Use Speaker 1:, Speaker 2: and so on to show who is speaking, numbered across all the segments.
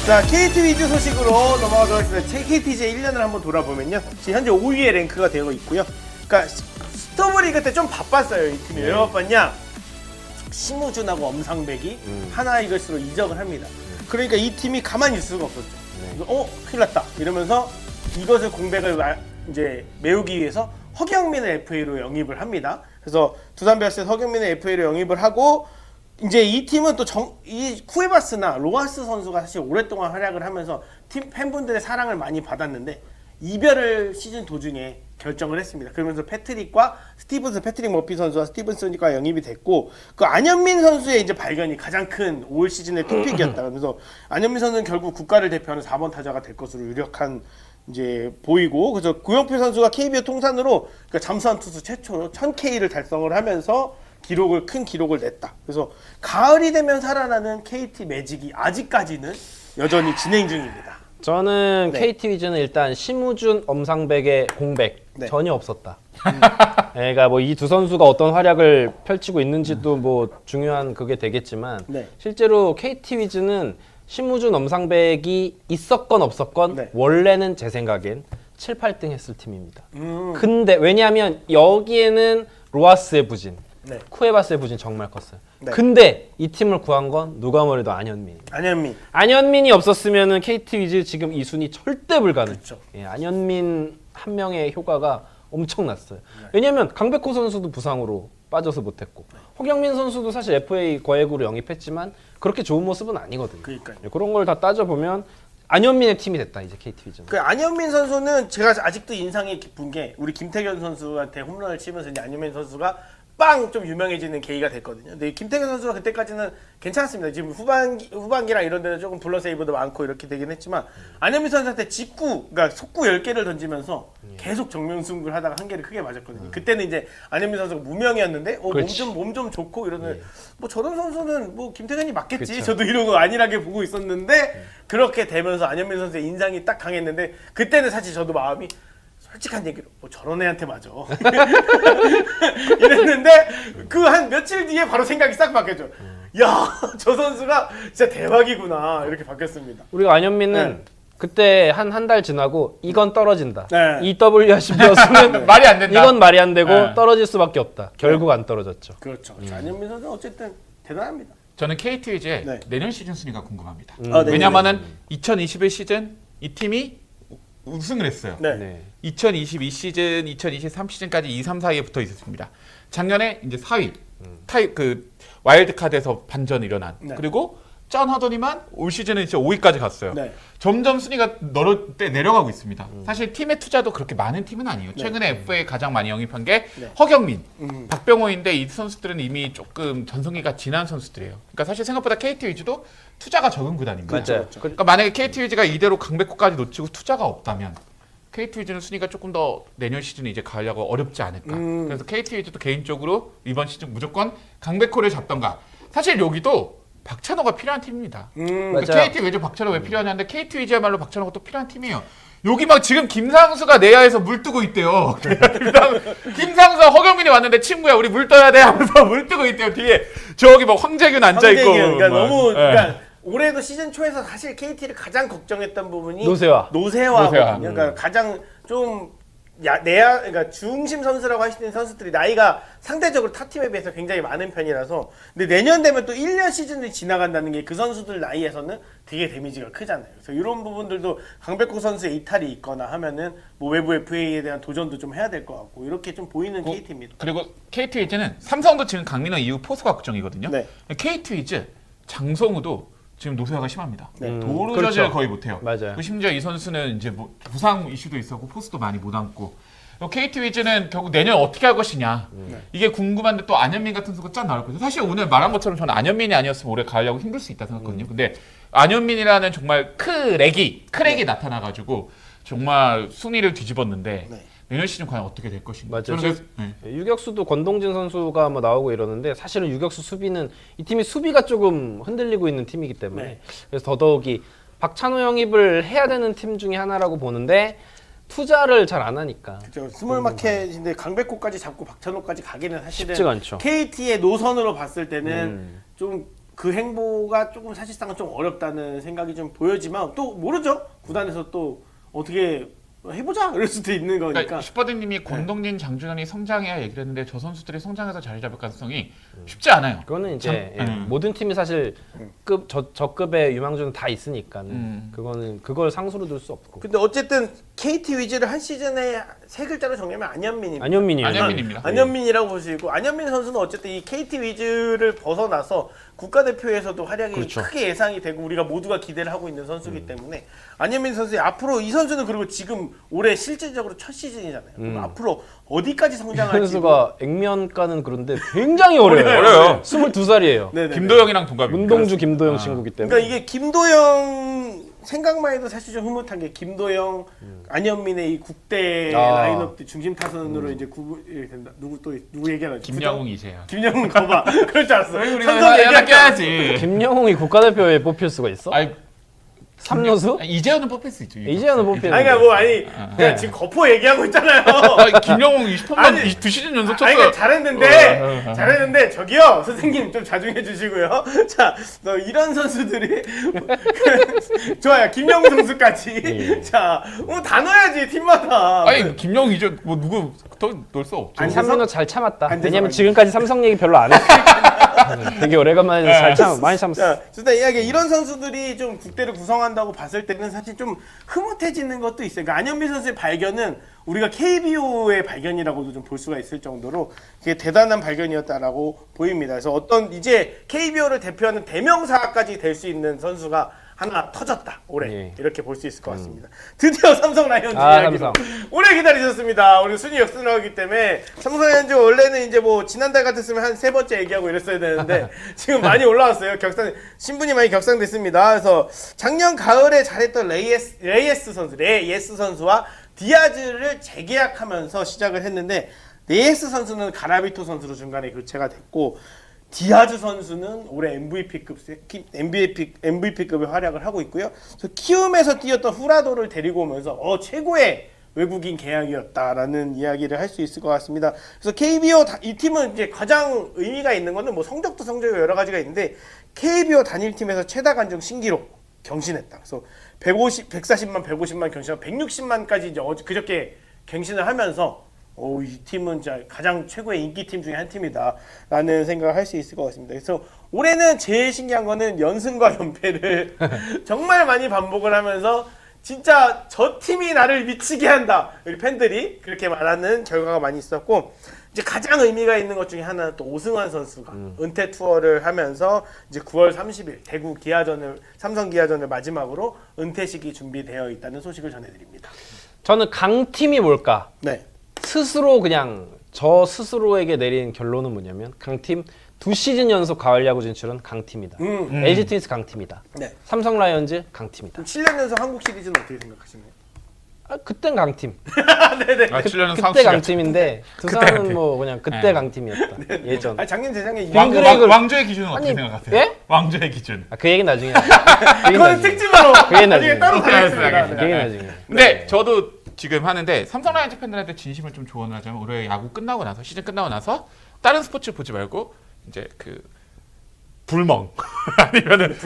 Speaker 1: 자, KT 위즈 소식으로 넘어가도록 하겠습니다. KT 이제 1년을 한번 돌아보면요. 지금 현재 5위에 랭크가 되어 있고요. 그러니까 스토브리그 때 좀 바빴어요, 이 팀이. 왜 바빴냐? 심우준하고 엄상백이 하나 이글스로 이적을 합니다. 그러니까 이 팀이 가만히 있을 수가 없었죠. 큰일 났다. 이러면서 이것을 공백을 이제 메우기 위해서 허경민을 FA로 영입을 합니다. 그래서 두산 베어스에서 허경민을 FA로 영입을 하고 이제 이 팀은 또 이 쿠에바스나 로하스 선수가 사실 오랫동안 활약을 하면서 팀 팬분들의 사랑을 많이 받았는데 이별을 시즌 도중에 결정을 했습니다. 그러면서 패트릭과 패트릭 머피 선수와 스티븐슨과 영입이 됐고 그 안현민 선수의 이제 발견이 가장 큰 올 시즌의 토픽이었다. 그래서 안현민 선수는 결국 국가를 대표하는 4번 타자가 될 것으로 유력한 이제 보이고 그래서 구영필 선수가 KBO 통산으로 그러니까 잠수한 투수 최초로 1000K를 달성을 하면서 큰 기록을 냈다. 그래서 가을이 되면 살아나는 KT 매직이 아직까지는 여전히 진행 중입니다.
Speaker 2: 저는
Speaker 1: 네.
Speaker 2: KT 위즈는 일단 심우준, 엄상백의 공백
Speaker 1: 네.
Speaker 2: 전혀 없었다. 그러니까 뭐 이 두 선수가 어떤 활약을 펼치고 있는지도 뭐 중요한 그게 되겠지만
Speaker 1: 네.
Speaker 2: 실제로 KT 위즈는 심우준, 엄상백이 있었건 없었건
Speaker 1: 네.
Speaker 2: 원래는 제 생각엔 7, 8등 했을 팀입니다. 근데 왜냐하면 여기에는 로하스의 부진,
Speaker 1: 네.
Speaker 2: 쿠에바스의 부진 정말 컸어요.
Speaker 1: 네.
Speaker 2: 근데 이 팀을 구한 건 누가 뭐래도 안현민입니다. 안현민이 없었으면은 KT 위즈 지금 이 순위 절대 불가능.
Speaker 1: 그렇죠.
Speaker 2: 예, 안현민 한 명의 효과가 엄청났어요. 왜냐면 강백호 선수도 부상으로 빠져서 못했고 허경민 선수도 사실 FA 거액으로 영입했지만 그렇게 좋은 모습은 아니거든요.
Speaker 1: 그러니까요.
Speaker 2: 예, 그런 걸 다 따져보면 안현민의 팀이 됐다 이제 KT 위즈는.
Speaker 1: 그 안현민 선수는 제가 아직도 인상이 깊은 게 우리 김태균 선수한테 홈런을 치면서 이제 안현민 선수가 빵 좀 유명해지는 계기가 됐거든요. 근데 김태균 선수가 그때까지는 괜찮았습니다. 지금 후반기랑 이런 데는 조금 블러 세이브도 많고 이렇게 되긴 했지만 안현민 선수한테 그러니까 속구 10개를 던지면서 계속 정면승부를 하다가 한 개를 크게 맞았거든요. 그때는 이제 안현민 선수가 무명이었는데 몸 좀 좋고 이러는 뭐 저런 선수는 뭐 김태균이 맞겠지.
Speaker 2: 그쵸.
Speaker 1: 저도 이러고 안일하게 보고 있었는데 그렇게 되면서 안현민 선수의 인상이 딱 강했는데 그때는 사실 저도 마음이 솔직한 얘기로 뭐 저런 애한테 맞아 이랬는데 그 한 며칠 뒤에 바로 생각이 싹 바뀌었죠. 야, 저 선수가 진짜 대박이구나 이렇게 바뀌었습니다.
Speaker 2: 우리가 안현민은
Speaker 1: 네.
Speaker 2: 그때 한 달 지나고 이건 떨어진다.
Speaker 1: 네.
Speaker 2: EWRC였으면
Speaker 3: 말이 안 된다.
Speaker 2: 이건 말이 안 되고
Speaker 3: 네.
Speaker 2: 떨어질 수밖에 없다. 결국 안 떨어졌죠.
Speaker 1: 그렇죠. 안현민 선수는 어쨌든 대단합니다.
Speaker 3: 저는 KT 위즈의
Speaker 1: 네.
Speaker 3: 내년 시즌 순위가 궁금합니다.
Speaker 1: 네.
Speaker 3: 왜냐면은 2021 시즌 이 팀이 우승을 했어요.
Speaker 1: 네.
Speaker 2: 네.
Speaker 3: 2022 시즌, 2023 시즌까지 2, 3, 4위에 붙어 있었습니다. 작년에 이제 4위, 와일드 카드에서 반전이 일어난.
Speaker 1: 네.
Speaker 3: 그리고 짠 하더니만 올 시즌은 이제 5위까지 갔어요.
Speaker 1: 네.
Speaker 3: 점점 순위가 내려가고 있습니다. 사실 팀의 투자도 그렇게 많은 팀은 아니에요. 최근에 FA 가장 많이 영입한 게
Speaker 1: 네.
Speaker 3: 허경민, 박병호인데 이 선수들은 이미 조금 전성기가 지난 선수들이에요. 그러니까 사실 생각보다 KT 위즈도 투자가 적은 구단입니다.
Speaker 2: 맞아요.
Speaker 3: 그러니까 만약에 KT 위즈가 이대로 강백호까지 놓치고 투자가 없다면 KT 위즈는 순위가 조금 더 내년 시즌에 이제 가려고 어렵지 않을까. 그래서 KT 위즈도 개인적으로 이번 시즌 무조건 강백호를 잡던가. 사실 여기도 박찬호가 필요한 팀입니다. 그러니까
Speaker 2: 맞아요.
Speaker 3: KT 위즈 박찬호 왜 필요하냐는데 KT 위즈야말로 박찬호가 또 필요한 팀이에요. 여기 막 지금 김상수가 내야에서 물 뜨고 있대요. 김상수 허경민이 왔는데 친구야 우리 물 떠야 돼 하면서 물 뜨고 있대요. 뒤에 저기 막 황재균 앉아 있고.
Speaker 1: 그러니까
Speaker 3: 막.
Speaker 1: 너무
Speaker 3: 예.
Speaker 1: 그러니까 올해도 시즌 초에서 사실 KT를 가장 걱정했던 부분이
Speaker 2: 노세화.
Speaker 1: 노세화거든요. 그러니까 가장 좀 그러니까 중심 선수라고 할 수 있는 선수들이 나이가 상대적으로 타 팀에 비해서 굉장히 많은 편이라서 근데 내년 되면 또 1년 시즌이 지나간다는 게 그 선수들 나이에서는 되게 데미지가 크잖아요. 그래서 이런 부분들도 강백호 선수의 이탈이 있거나 하면은 뭐 외부 FA에 대한 도전도 좀 해야 될 것 같고 이렇게 좀 보이는 KT입니다.
Speaker 3: 그리고 KT 위즈는 삼성도 지금 강민호 이후 포수가 걱정이거든요.
Speaker 1: 네.
Speaker 3: KT 위즈 장성우도 지금 노쇠화가 심합니다.
Speaker 1: 네.
Speaker 3: 도루저지를
Speaker 2: 그렇죠.
Speaker 3: 거의 못해요.
Speaker 2: 맞아요.
Speaker 3: 그 심지어 이 선수는 이제 뭐 부상 이슈도 있었고 포수도 많이 못 안고. KT 위즈는 결국 내년 어떻게 할 것이냐 이게 궁금한데 또 안현민 같은 선수가 짠 나올 거예요. 사실 오늘 말한 것처럼 저는 안현민이 아니었으면 올해 가려고 힘들 수 있다 생각하거든요. 근데 안현민이라는 정말 크랙이 나타나가지고 정말 순위를 뒤집었는데
Speaker 1: 네.
Speaker 3: 내년 시즌 과연 어떻게 될 것인가.
Speaker 2: 맞아요.
Speaker 3: 저는 그래서, 네.
Speaker 2: 유격수도 권동진 선수가 뭐 나오고 이러는데 사실은 유격수 수비는 이 팀이 수비가 조금 흔들리고 있는 팀이기 때문에
Speaker 1: 네.
Speaker 2: 그래서 더더욱이 박찬호 영입을 해야 되는 팀 중에 하나라고 보는데 투자를 잘 안 하니까
Speaker 1: 그렇죠. 스몰 마켓인데 강백호까지 잡고 박찬호까지 가기는 사실은
Speaker 2: 쉽지가 않죠.
Speaker 1: KT의 노선으로 봤을 때는 좀 그 행보가 조금 사실상은 좀 어렵다는 생각이 좀 보여지만 또 모르죠. 구단에서 또 어떻게 해보자 이럴 수도 있는 거니까.
Speaker 3: 그러니까 슈퍼드님이 권동진, 장준환이 성장해야 얘기를 했는데 저 선수들이 성장해서 자리 잡을 가능성이 쉽지 않아요.
Speaker 2: 그거는 이제
Speaker 3: 참,
Speaker 2: 모든 팀이 사실 저급의 유망주는 다 있으니까는 그거는 그걸 상수로 둘 수 없고.
Speaker 1: 근데 어쨌든 KT 위즈를 한 시즌에 세 글자로 정리하면 안현민입니다.
Speaker 2: 안현민이에요.
Speaker 3: 안현민입니다.
Speaker 1: 안현민이라고 보시고 안현민 선수는 어쨌든 이 KT 위즈를 벗어나서 국가대표에서도 활약이
Speaker 2: 그렇죠.
Speaker 1: 크게 예상이 되고 우리가 모두가 기대를 하고 있는 선수이기 때문에 안현민 선수의 앞으로 이 선수는 그리고 지금 올해 실질적으로 첫 시즌이잖아요. 그럼 앞으로 어디까지
Speaker 2: 이
Speaker 1: 성장할지
Speaker 2: 선수가 액면가는 그런데 굉장히 어려요.
Speaker 3: 어려요.
Speaker 2: 22살이에요.
Speaker 1: 네네네.
Speaker 3: 김도영이랑 동갑입니다.
Speaker 2: 문동주, 김도영 친구기 때문에.
Speaker 1: 그러니까 이게 김도영 생각만 해도 사실 좀 흐뭇한 게 김도영, 안현민의 이 국대 라인업 중심 타선으로 이제 구분이 된다. 누구 얘기하나?
Speaker 3: 김영웅 이세요.
Speaker 1: 김영웅 거봐. 그럴 줄 알았어.
Speaker 3: 우리가
Speaker 1: 삼성 얘기할 줄 알았어.
Speaker 3: 해야지.
Speaker 2: 김영웅이 국가대표에 뽑힐 수가 있어?
Speaker 3: 아니,
Speaker 2: 삼루수?
Speaker 3: 이재현은 뽑힐 수 있죠.
Speaker 2: 이재현은 뽑히는.
Speaker 1: 아니 그러니까 뭐 아니 그냥 지금 거포 얘기하고 있잖아요.
Speaker 3: 김영웅 20홈런
Speaker 1: 아니,
Speaker 3: 2시즌 연속
Speaker 1: 아니
Speaker 3: 쳤어.
Speaker 1: 그러니까 잘했는데 저기요 선생님 좀 자중해 주시고요. 자, 너 이런 선수들이 좋아요. 김영웅 선수까지. 자, 다 넣어야지 팀마다.
Speaker 3: 아니 김영웅 이제 뭐 누구 더 넣을 수 없죠.
Speaker 1: 아니,
Speaker 2: 삼성은 잘 참았다.
Speaker 1: 안 돼서
Speaker 2: 왜냐면
Speaker 1: 안
Speaker 2: 지금까지 삼성 얘기 별로 안 했어. 되게 오래간만에 많이 참았어.
Speaker 1: 자, 일단 이야기 이런 선수들이 좀 국대를 구성한다고 봤을 때는 사실 좀 흐뭇해지는 것도 있어요. 그러니까 안현민 선수의 발견은 우리가 KBO의 발견이라고도 좀 볼 수가 있을 정도로 이게 대단한 발견이었다라고 보입니다. 그래서 어떤 이제 KBO를 대표하는 대명사까지 될 수 있는 선수가 하나 터졌다 올해
Speaker 2: 예.
Speaker 1: 이렇게 볼 수 있을 것 같습니다. 드디어 삼성 라이온즈 이야기로
Speaker 2: 삼성.
Speaker 1: 오래 기다리셨습니다. 우리 순위 역순하기 때문에 삼성 라이온즈 원래는 이제 뭐 지난달 같았으면 한 세 번째 얘기하고 이랬어야 되는데 지금 많이 올라왔어요. 신분이 많이 격상됐습니다. 그래서 작년 가을에 잘했던 레이에스 선수와 디아즈를 재계약하면서 시작을 했는데 레이에스 선수는 가라비토 선수로 중간에 교체가 됐고. 디아즈 선수는 올해 MVP급의 활약을 하고 있고요. 그래서 키움에서 뛰었던 후라도를 데리고 오면서 최고의 외국인 계약이었다라는 이야기를 할 수 있을 것 같습니다. 그래서 KBO 이 팀은 이제 가장 의미가 있는 거는 뭐 성적도 성적이 여러 가지가 있는데 KBO 단일팀에서 최다 관중 신기록 경신했다. 그래서 140만, 150만 경신하고 160만까지 이제 그저께 갱신을 하면서 이 팀은 진짜 가장 최고의 인기팀 중에 한 팀이다라는 생각을 할 수 있을 것 같습니다. 그래서 올해는 제일 신기한 거는 연승과 연패를 정말 많이 반복을 하면서 진짜 저 팀이 나를 미치게 한다. 우리 팬들이 그렇게 말하는 결과가 많이 있었고 이제 가장 의미가 있는 것 중에 하나는 또 오승환 선수가 은퇴 투어를 하면서 이제 9월 30일 대구 삼성 기아전을 마지막으로 은퇴식이 준비되어 있다는 소식을 전해드립니다.
Speaker 2: 저는 강팀이 뭘까?
Speaker 1: 네.
Speaker 2: 스스로 그냥 저 스스로에게 내린 결론은 뭐냐면 강팀 2시즌 연속 가을 야구 진출은 강팀이다. LG 트윈스 강팀이다.
Speaker 1: 네.
Speaker 2: 삼성 라이온즈 강팀이다.
Speaker 1: 그럼 7년 연속 한국 시리즈는 어떻게 생각하시나요?
Speaker 2: 그땐 강팀.
Speaker 1: 네네.
Speaker 3: 7년은
Speaker 2: 그때
Speaker 3: 상수가
Speaker 2: 강팀인데 두산은 뭐 그냥 그때
Speaker 3: 네.
Speaker 2: 강팀이었다. 예전.
Speaker 1: 작년 재작년
Speaker 3: 왕조의 기준은 어떻게
Speaker 2: 아니,
Speaker 3: 생각하세요?
Speaker 2: 예?
Speaker 3: 왕조의 기준.
Speaker 2: 그 얘기 나중에.
Speaker 1: 이거는 특집으로
Speaker 2: 그게
Speaker 1: 나중에
Speaker 2: 나중에.
Speaker 1: 따로
Speaker 3: 오케이,
Speaker 1: 가겠습니다.
Speaker 3: 알겠습니다.
Speaker 2: 그 얘기 나중에.
Speaker 3: 근데 저도 지금 하는데 삼성 라이온즈 팬들한테 진심을 좀 조언을 하자면 올해 야구 끝나고 나서 시즌 끝나고 나서 다른 스포츠 보지 말고 이제 그 불멍 아니면은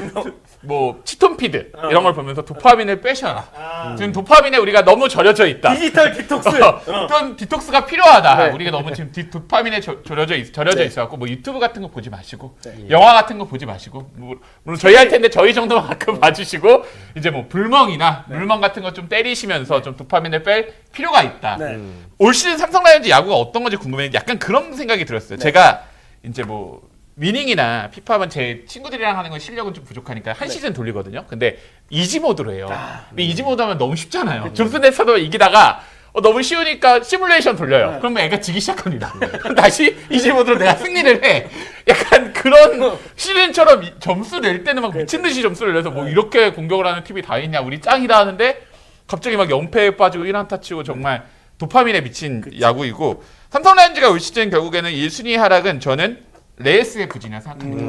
Speaker 3: 뭐 치톤피드 이런 걸 보면서 도파민을 빼셔라. 지금 도파민에 우리가 너무 절여져 있다.
Speaker 1: 디지털 디톡스.
Speaker 3: 어떤 디톡스가 필요하다.
Speaker 1: 네.
Speaker 3: 우리가 너무 지금 도파민에 절여져
Speaker 1: 네.
Speaker 3: 있어갖고 뭐 유튜브 같은 거 보지 마시고 영화 같은 거 보지 마시고 물론 저희 할 텐데 저희 정도만 가끔 봐주시고 이제 뭐 불멍이나 물멍 같은 거 좀 때리시면서 좀 도파민을 뺄 필요가 있다.
Speaker 1: 네.
Speaker 3: 올 시즌 삼성 라이온즈 야구가 어떤 건지 궁금해요. 약간 그런 생각이 들었어요. 제가 이제 뭐 위닝이나 피파만 제 친구들이랑 하는 건 실력은 좀 부족하니까 한 시즌 돌리거든요. 근데 이지 모드로 해요. 근데 이지 모드 하면 너무 쉽잖아요. 점수 내서도 이기다가 너무 쉬우니까 시뮬레이션 돌려요. 그러면 애가 지기 시작합니다. 그럼 다시 이지 모드로 내가 승리를 해. 약간 그런 시즌처럼 점수 낼 때는 막 미친 듯이 점수를 내서 뭐 이렇게 공격을 하는 팀이 다 있냐, 우리 짱이다 하는데 갑자기 막 0패에 빠지고 1안타 치고 정말 도파민에 미친 야구이고, 삼성 라이온즈가 올 시즌 결국에는 1순위 하락은 저는 레이스의 부진이라 생각합니다.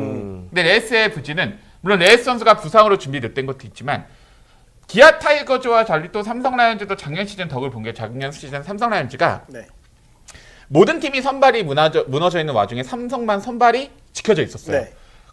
Speaker 3: 근데 레이스의 부진은 물론 레이스 선수가 부상으로 준비됐던 것도 있지만 기아 타이거즈와 달리 또 삼성 라이온즈도 작년 시즌 덕을 본 게 작년 시즌 삼성 라이온즈가
Speaker 1: 네.
Speaker 3: 모든 팀이 선발이 무너져 있는 와중에 삼성만 선발이 지켜져 있었어요.
Speaker 1: 네.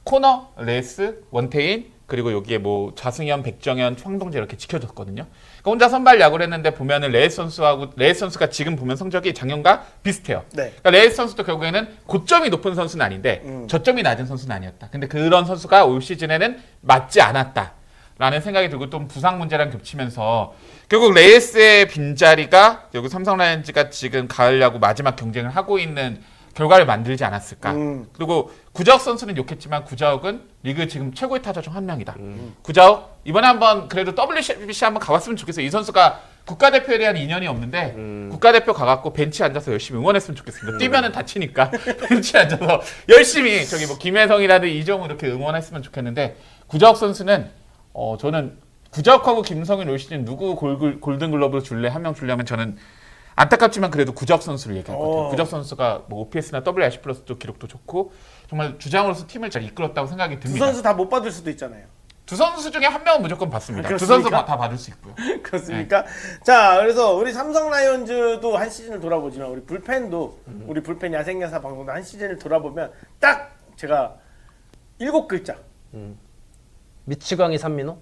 Speaker 3: 코너, 레이스, 원태인 그리고 여기에 뭐 좌승현, 백정현, 황동재 이렇게 지켜줬거든요. 그러니까 혼자 선발 야구를 했는데 보면은 레이스 선수가 지금 보면 성적이 작년과 비슷해요.
Speaker 1: 네.
Speaker 3: 그러니까 레이스 선수도 결국에는 고점이 높은 선수는 아닌데 저점이 낮은 선수는 아니었다. 근데 그런 선수가 올 시즌에는 맞지 않았다라는 생각이 들고 또 부상 문제랑 겹치면서 결국 레이스의 빈자리가 여기 삼성 라이온즈가 지금 가을 야구 마지막 경쟁을 하고 있는 결과를 만들지 않았을까. 그리고 구자욱 선수는 욕했지만 구자욱은 리그 지금 최고의 타자 중 한 명이다. 구자욱 이번에 한번 그래도 WBC 한번 가봤으면 좋겠어요. 이 선수가 국가대표에 대한 인연이 없는데 국가대표 가갖고 벤치에 앉아서 열심히 응원했으면 좋겠습니다. 뛰면은 다치니까 벤치에 앉아서 열심히 저기 뭐 김혜성이라든 이정우 이렇게 응원했으면 좋겠는데 구자욱 선수는 저는 구자욱하고 김성현 올 시즌 누구 골든글러브 줄래 한 명 줄래 하면 저는 안타깝지만 그래도 구자욱 선수를 얘기할 것 같아요. 구자욱 선수가 뭐 OPS나 WRC 플러스도 기록도 좋고 정말 주장으로서 팀을 잘 이끌었다고 생각이
Speaker 1: 두
Speaker 3: 듭니다.
Speaker 1: 선수 다 못 받을 수도 있잖아요.
Speaker 3: 두 선수 중에 한 명은 무조건 받습니다. 두
Speaker 1: 그렇습니까?
Speaker 3: 선수 다 받을 수 있고요.
Speaker 1: 그렇습니까? 자, 그래서 우리 삼성 라이온즈도 한 시즌을 돌아보지만 우리 불펜 야생야사 방송도 한 시즌을 돌아보면 딱 제가 7글자.
Speaker 2: 미치광이 산민호?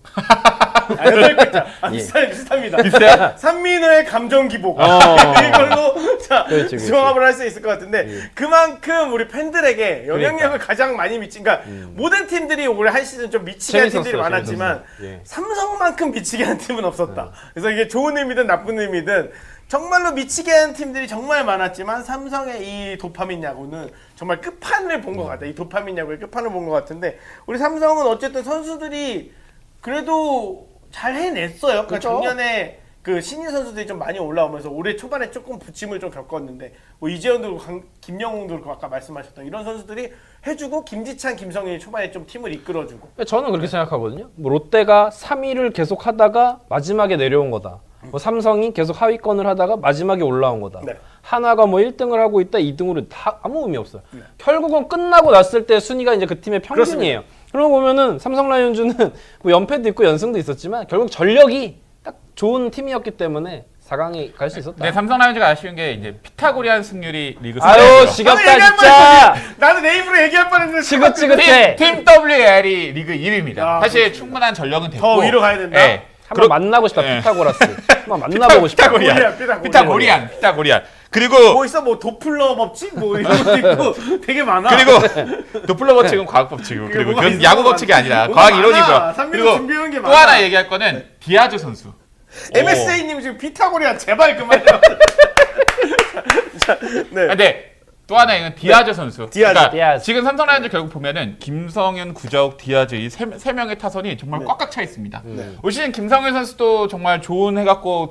Speaker 1: 8글자.
Speaker 2: 예.
Speaker 1: 비슷합니다.
Speaker 2: 비슷해요?
Speaker 1: 산민호의 감정 기복. 이걸로 자,
Speaker 2: 그렇지.
Speaker 1: 종합을 할 수 있을 것 같은데
Speaker 2: 예.
Speaker 1: 그만큼 우리 팬들에게 영향력을
Speaker 2: 그러니까.
Speaker 1: 가장 많이 미친 그러니까 모든 팀들이 올해 한 시즌 좀 미치게 한 팀들이
Speaker 2: 재밌었어요,
Speaker 1: 많았지만
Speaker 2: 재밌었어요. 예.
Speaker 1: 삼성만큼 미치게 한 팀은 없었다. 그래서 이게 좋은 의미든 나쁜 의미든 정말로 미치게 한 팀들이 정말 많았지만 삼성의 이 도파민 야구는 정말 끝판을 본 것 같다. 이 도파민 야구의 끝판을 본 것 같은데 우리 삼성은 어쨌든 선수들이 그래도 잘 해냈어요. 그러니까
Speaker 2: 그쵸?
Speaker 1: 작년에 그 신인 선수들이 좀 많이 올라오면서 올해 초반에 조금 부침을 좀 겪었는데 뭐 이재현도 김영웅도 그렇고 아까 말씀하셨던 이런 선수들이 해주고 김지찬, 김성현이 초반에 좀 팀을 이끌어주고
Speaker 2: 저는 그렇게 생각하거든요. 뭐 롯데가 3위를 계속 하다가 마지막에 내려온 거다. 뭐 삼성이 계속 하위권을 하다가 마지막에 올라온 거다.
Speaker 1: 네.
Speaker 2: 하나가 뭐 1등을 하고 있다, 2등으로 다 아무 의미 없어요. 결국은 끝나고 났을 때 순위가 이제 그 팀의 평균이에요. 그러고 보면은 삼성 라이온즈는 뭐 연패도 있고 연승도 있었지만 결국 전력이 딱 좋은 팀이었기 때문에 4강에 갈 수 있었다.
Speaker 3: 근데 삼성 라이온즈가 아쉬운 게 이제 피타고리안 승률이 리그
Speaker 2: 아유
Speaker 3: 승률이죠.
Speaker 2: 지겹다
Speaker 1: 얘기할
Speaker 2: 진짜.
Speaker 1: 나는 내 입으로 얘기할 뻔했는데
Speaker 2: 지긋지긋해.
Speaker 3: 팀 WL이 리그 1위입니다.
Speaker 1: 아,
Speaker 3: 사실
Speaker 1: 그렇죠.
Speaker 3: 충분한 전력은 됐고
Speaker 1: 더 위로 가야 된다?
Speaker 3: 네.
Speaker 2: 한번 만나고 싶다.
Speaker 3: 예.
Speaker 2: 피타고라스. 한번 만나보고 싶다.
Speaker 3: 피타고리안. 그리고
Speaker 1: 뭐 있어 뭐 도플러 법칙 뭐 이런 것도 있고 되게 많아.
Speaker 3: 그리고 도플러 법칙은 과학 법칙이고 그리고
Speaker 1: 뭐가
Speaker 3: 그건
Speaker 1: 있어?
Speaker 3: 야구 법칙이 아니라
Speaker 1: 뭐가
Speaker 3: 과학
Speaker 1: 많아.
Speaker 3: 이론이고요.
Speaker 1: 삼민호
Speaker 3: 그리고
Speaker 1: 준비해온 게
Speaker 3: 또
Speaker 1: 많아.
Speaker 3: 하나 얘기할 거는 디아즈 선수.
Speaker 1: MSA님 지금 피타고리안 제발 그만해. 네.
Speaker 3: 근데 또 하나 이건 디아즈 선수.
Speaker 1: 디아즈.
Speaker 3: 그러니까
Speaker 2: 디아즈.
Speaker 3: 지금 삼성 라이온즈 결국 보면은 김성현, 구자욱, 디아즈 이 세 명의 타선이 정말 꽉꽉 차 있습니다. 올 시즌 김성현 선수도 정말 좋은 해갖고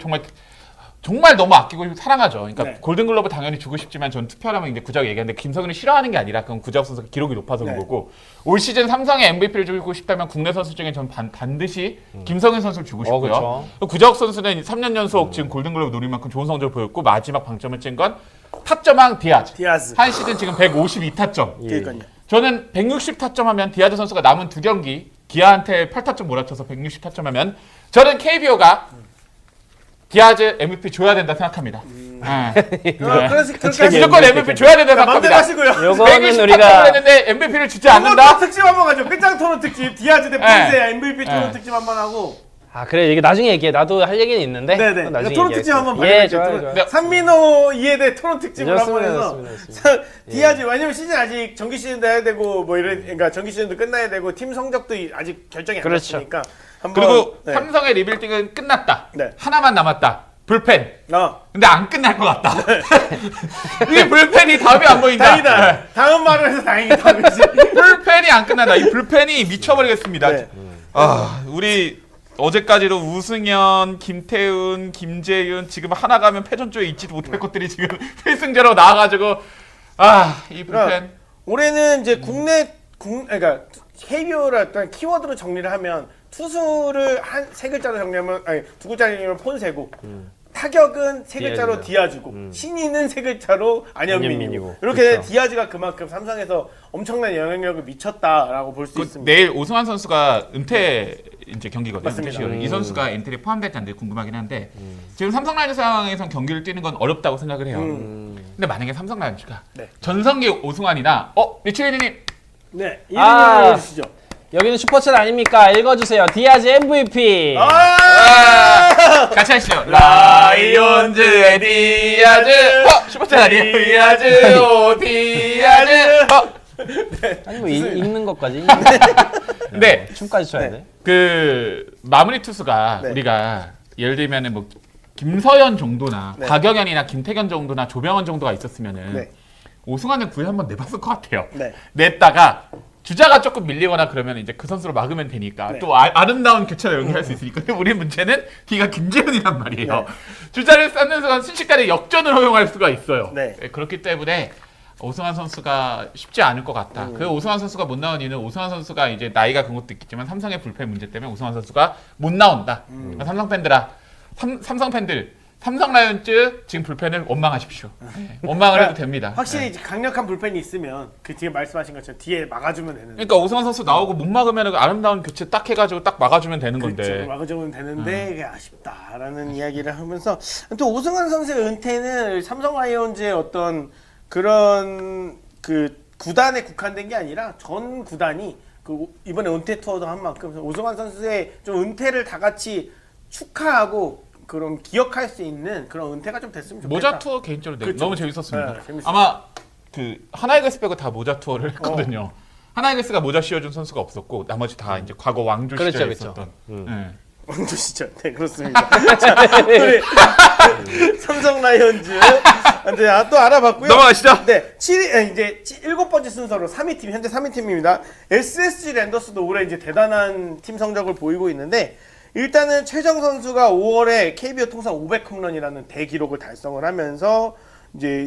Speaker 3: 정말 너무 아끼고 사랑하죠. 그러니까
Speaker 1: 네.
Speaker 3: 골든글러브 당연히 주고 싶지만 전 투표하면 이제 구자욱 얘기하는데 김성현을 싫어하는 게 아니라 그건 구자욱 선수가 기록이 높아서 그런
Speaker 1: 네.
Speaker 3: 거고 올 시즌 삼성의 MVP를 주고 싶다면 국내 선수 중에 전 반드시 김성현 선수를 주고 싶고요.
Speaker 2: 그렇죠.
Speaker 3: 구자욱 선수는 3년 연속 지금 골든글러브 노릴 만큼 좋은 성적을 보였고 마지막 방점을 찐 건 타점왕 디아즈. 한 시즌 지금 152타점.
Speaker 1: 그러니까요.
Speaker 3: 저는 160타점 하면 디아즈 선수가 남은 2경기 기아한테 8타점 몰아쳐서 160타점 하면 저는 KBO가 디아즈 MVP 줘야 된다 생각합니다.
Speaker 1: 그래서 그렇게
Speaker 3: 무조건 MVP 줘야 된다
Speaker 1: 맘대로
Speaker 3: 생각합니다.
Speaker 1: 하시고요.
Speaker 2: 요거는
Speaker 3: 160타점을
Speaker 2: 우리가
Speaker 3: 했는데 MVP를 주지
Speaker 1: 토론
Speaker 3: 않는다?
Speaker 1: 특집 한번 가죠. 끝장 토론 특집 디아즈 대 폰세 MVP 토론 특집 한번 하고.
Speaker 2: 아 그래 이게 나중에 얘기해. 나도 할 얘기는 있는데.
Speaker 1: 네네.
Speaker 2: 그건 나중에
Speaker 1: 토론 특집
Speaker 2: 얘기할게요.
Speaker 1: 한번
Speaker 2: 예,
Speaker 1: 발표해
Speaker 2: 좋아요.
Speaker 1: 주세요. 산민호 이에 대해 토론 특집을 한번 해서
Speaker 2: 좋습니다.
Speaker 1: 디아즈 왜냐면 시즌 아직 정기 시즌도 해야 되고 뭐 이런 그러니까 정기 시즌도 끝나야 되고 팀 성적도 아직 결정이 안
Speaker 2: 그렇죠.
Speaker 1: 났으니까 한번
Speaker 3: 그리고
Speaker 1: 네.
Speaker 3: 삼성의 리빌딩은 끝났다.
Speaker 1: 네.
Speaker 3: 하나만 남았다. 불펜.
Speaker 1: 어.
Speaker 3: 근데 안 끝날 것 같다. 이게 불펜이 답이 안 보인다.
Speaker 1: 다행이다. 다음 말을 해서 다행이다. 그렇지?
Speaker 3: 불펜이 안 끝난다. 이 불펜이 미쳐버리겠습니다.
Speaker 1: 네.
Speaker 3: 우리 어제까지도 우승현, 김태훈, 김재윤 지금 하나 가면 패전조에 있지도 못할 것들이 지금 필승제로 나와가지고 이 불펜.
Speaker 1: 그러니까 올해는 이제 그러니까 KBO를 어떤 키워드로 정리를 하면 투수를 한 세 글자로 정리하면 아니 두 글자로 폰세고 타격은 세 글자로 디아즈고 신인은 세 글자로 안현민이고
Speaker 2: 안현민이고.
Speaker 1: 이렇게
Speaker 2: 그렇죠.
Speaker 1: 디아즈가 그만큼 삼성에서 엄청난 영향력을 미쳤다라고 볼 수 있습니다.
Speaker 3: 내일 오승환 선수가 은퇴 이제 경기거든요.
Speaker 1: 맞습니다.
Speaker 3: 은퇴 시간에. 이 선수가 엔트리에 포함될지 안 될지 궁금하긴 한데 지금 삼성 라이온즈 상황에선 경기를 뛰는 건 어렵다고 생각을 해요. 근데 만약에 삼성 라이온즈가
Speaker 1: 네.
Speaker 3: 전성기 오승환이나 리치레디님
Speaker 1: 네,
Speaker 2: 아.
Speaker 1: 이름을 해주시죠.
Speaker 2: 여기는 슈퍼챗 아닙니까? 읽어주세요. 디아즈 MVP.
Speaker 3: 같이 하시죠. 라이온즈의 디아즈. 슈퍼챗 아니에요? 디아즈. 오 디아즈.
Speaker 2: 아니 뭐 읽는 것까지.
Speaker 3: 네.
Speaker 2: 춤까지 춰야
Speaker 1: 네.
Speaker 2: 돼.
Speaker 3: 그 마무리 투수가
Speaker 1: 네.
Speaker 3: 우리가 예를 들면은 뭐 김서현 정도나
Speaker 1: 네.
Speaker 3: 박영현이나 김태견 정도나 조병헌 정도가 있었으면은
Speaker 1: 네.
Speaker 3: 오승환은 구회 한번 내봤을 것 같아요.
Speaker 1: 네.
Speaker 3: 냈다가 주자가 조금 밀리거나 그러면 이제 그 선수로 막으면 되니까
Speaker 1: 네.
Speaker 3: 또 아름다운 교체를 연결할 수 있으니까. 근데 우리 문제는 뒤가 김재훈이란 말이에요.
Speaker 1: 네.
Speaker 3: 주자를 쌓는 순간 순식간에 역전을 허용할 수가 있어요.
Speaker 1: 네.
Speaker 3: 그렇기 때문에 오승환 선수가 쉽지 않을 것 같다. 그 오승환 선수가 못 나온 이유는 오승환 선수가 이제 나이가 그런 것도 있겠지만 삼성의 불펜 문제 때문에 오승환 선수가 못 나온다. 그러니까 삼성 팬들아, 삼성 팬들, 삼성 라이온즈 지금 불펜을 원망하십시오. 네. 원망을 해도 됩니다.
Speaker 1: 확실히
Speaker 3: 네.
Speaker 1: 이제 강력한 불펜이 있으면 그 뒤에 말씀하신 것처럼 뒤에 막아주면 되는.
Speaker 3: 그러니까 오승환 선수 나오고 못 막으면 그 아름다운 교체 딱 해가지고 딱 막아주면 되는 건데.
Speaker 1: 그렇죠. 막아주면 되는데 그게 아쉽다라는 이야기를 하면서 또 오승환 선수의 은퇴는 삼성 라이온즈의 어떤 그런 그 구단에 국한된 게 아니라 전 구단이 그 이번에 은퇴 투어도 한 만큼 오승환 선수의 좀 은퇴를 다 같이 축하하고 그런 기억할 수 있는 그런 은퇴가 좀 됐으면 좋겠다.
Speaker 3: 모자 투어 개인적으로
Speaker 1: 그렇죠.
Speaker 3: 너무 재밌었습니다.
Speaker 1: 네, 재밌었어요.
Speaker 3: 아마 그 하나이글스 빼고 다 모자 투어를 했거든요. 하나이글스가 모자 씌워준 선수가 없었고 나머지 다 이제 과거 왕조
Speaker 2: 그렇죠,
Speaker 3: 시절에
Speaker 2: 그렇죠.
Speaker 3: 있었던. 네.
Speaker 1: 왕조 시절. 네, 그렇습니다. 자, 우리 삼성 라이온즈 이제 또 알아봤고요.
Speaker 3: 넘어가시죠.
Speaker 1: 네, 이제 7번째 순서로 3위 팀, 현재 3위 팀입니다. SSG 랜더스도 올해 이제 대단한 팀 성적을 보이고 있는데 일단은 최정 선수가 5월에 KBO 통산 500홈런이라는 대기록을 달성을 하면서 이제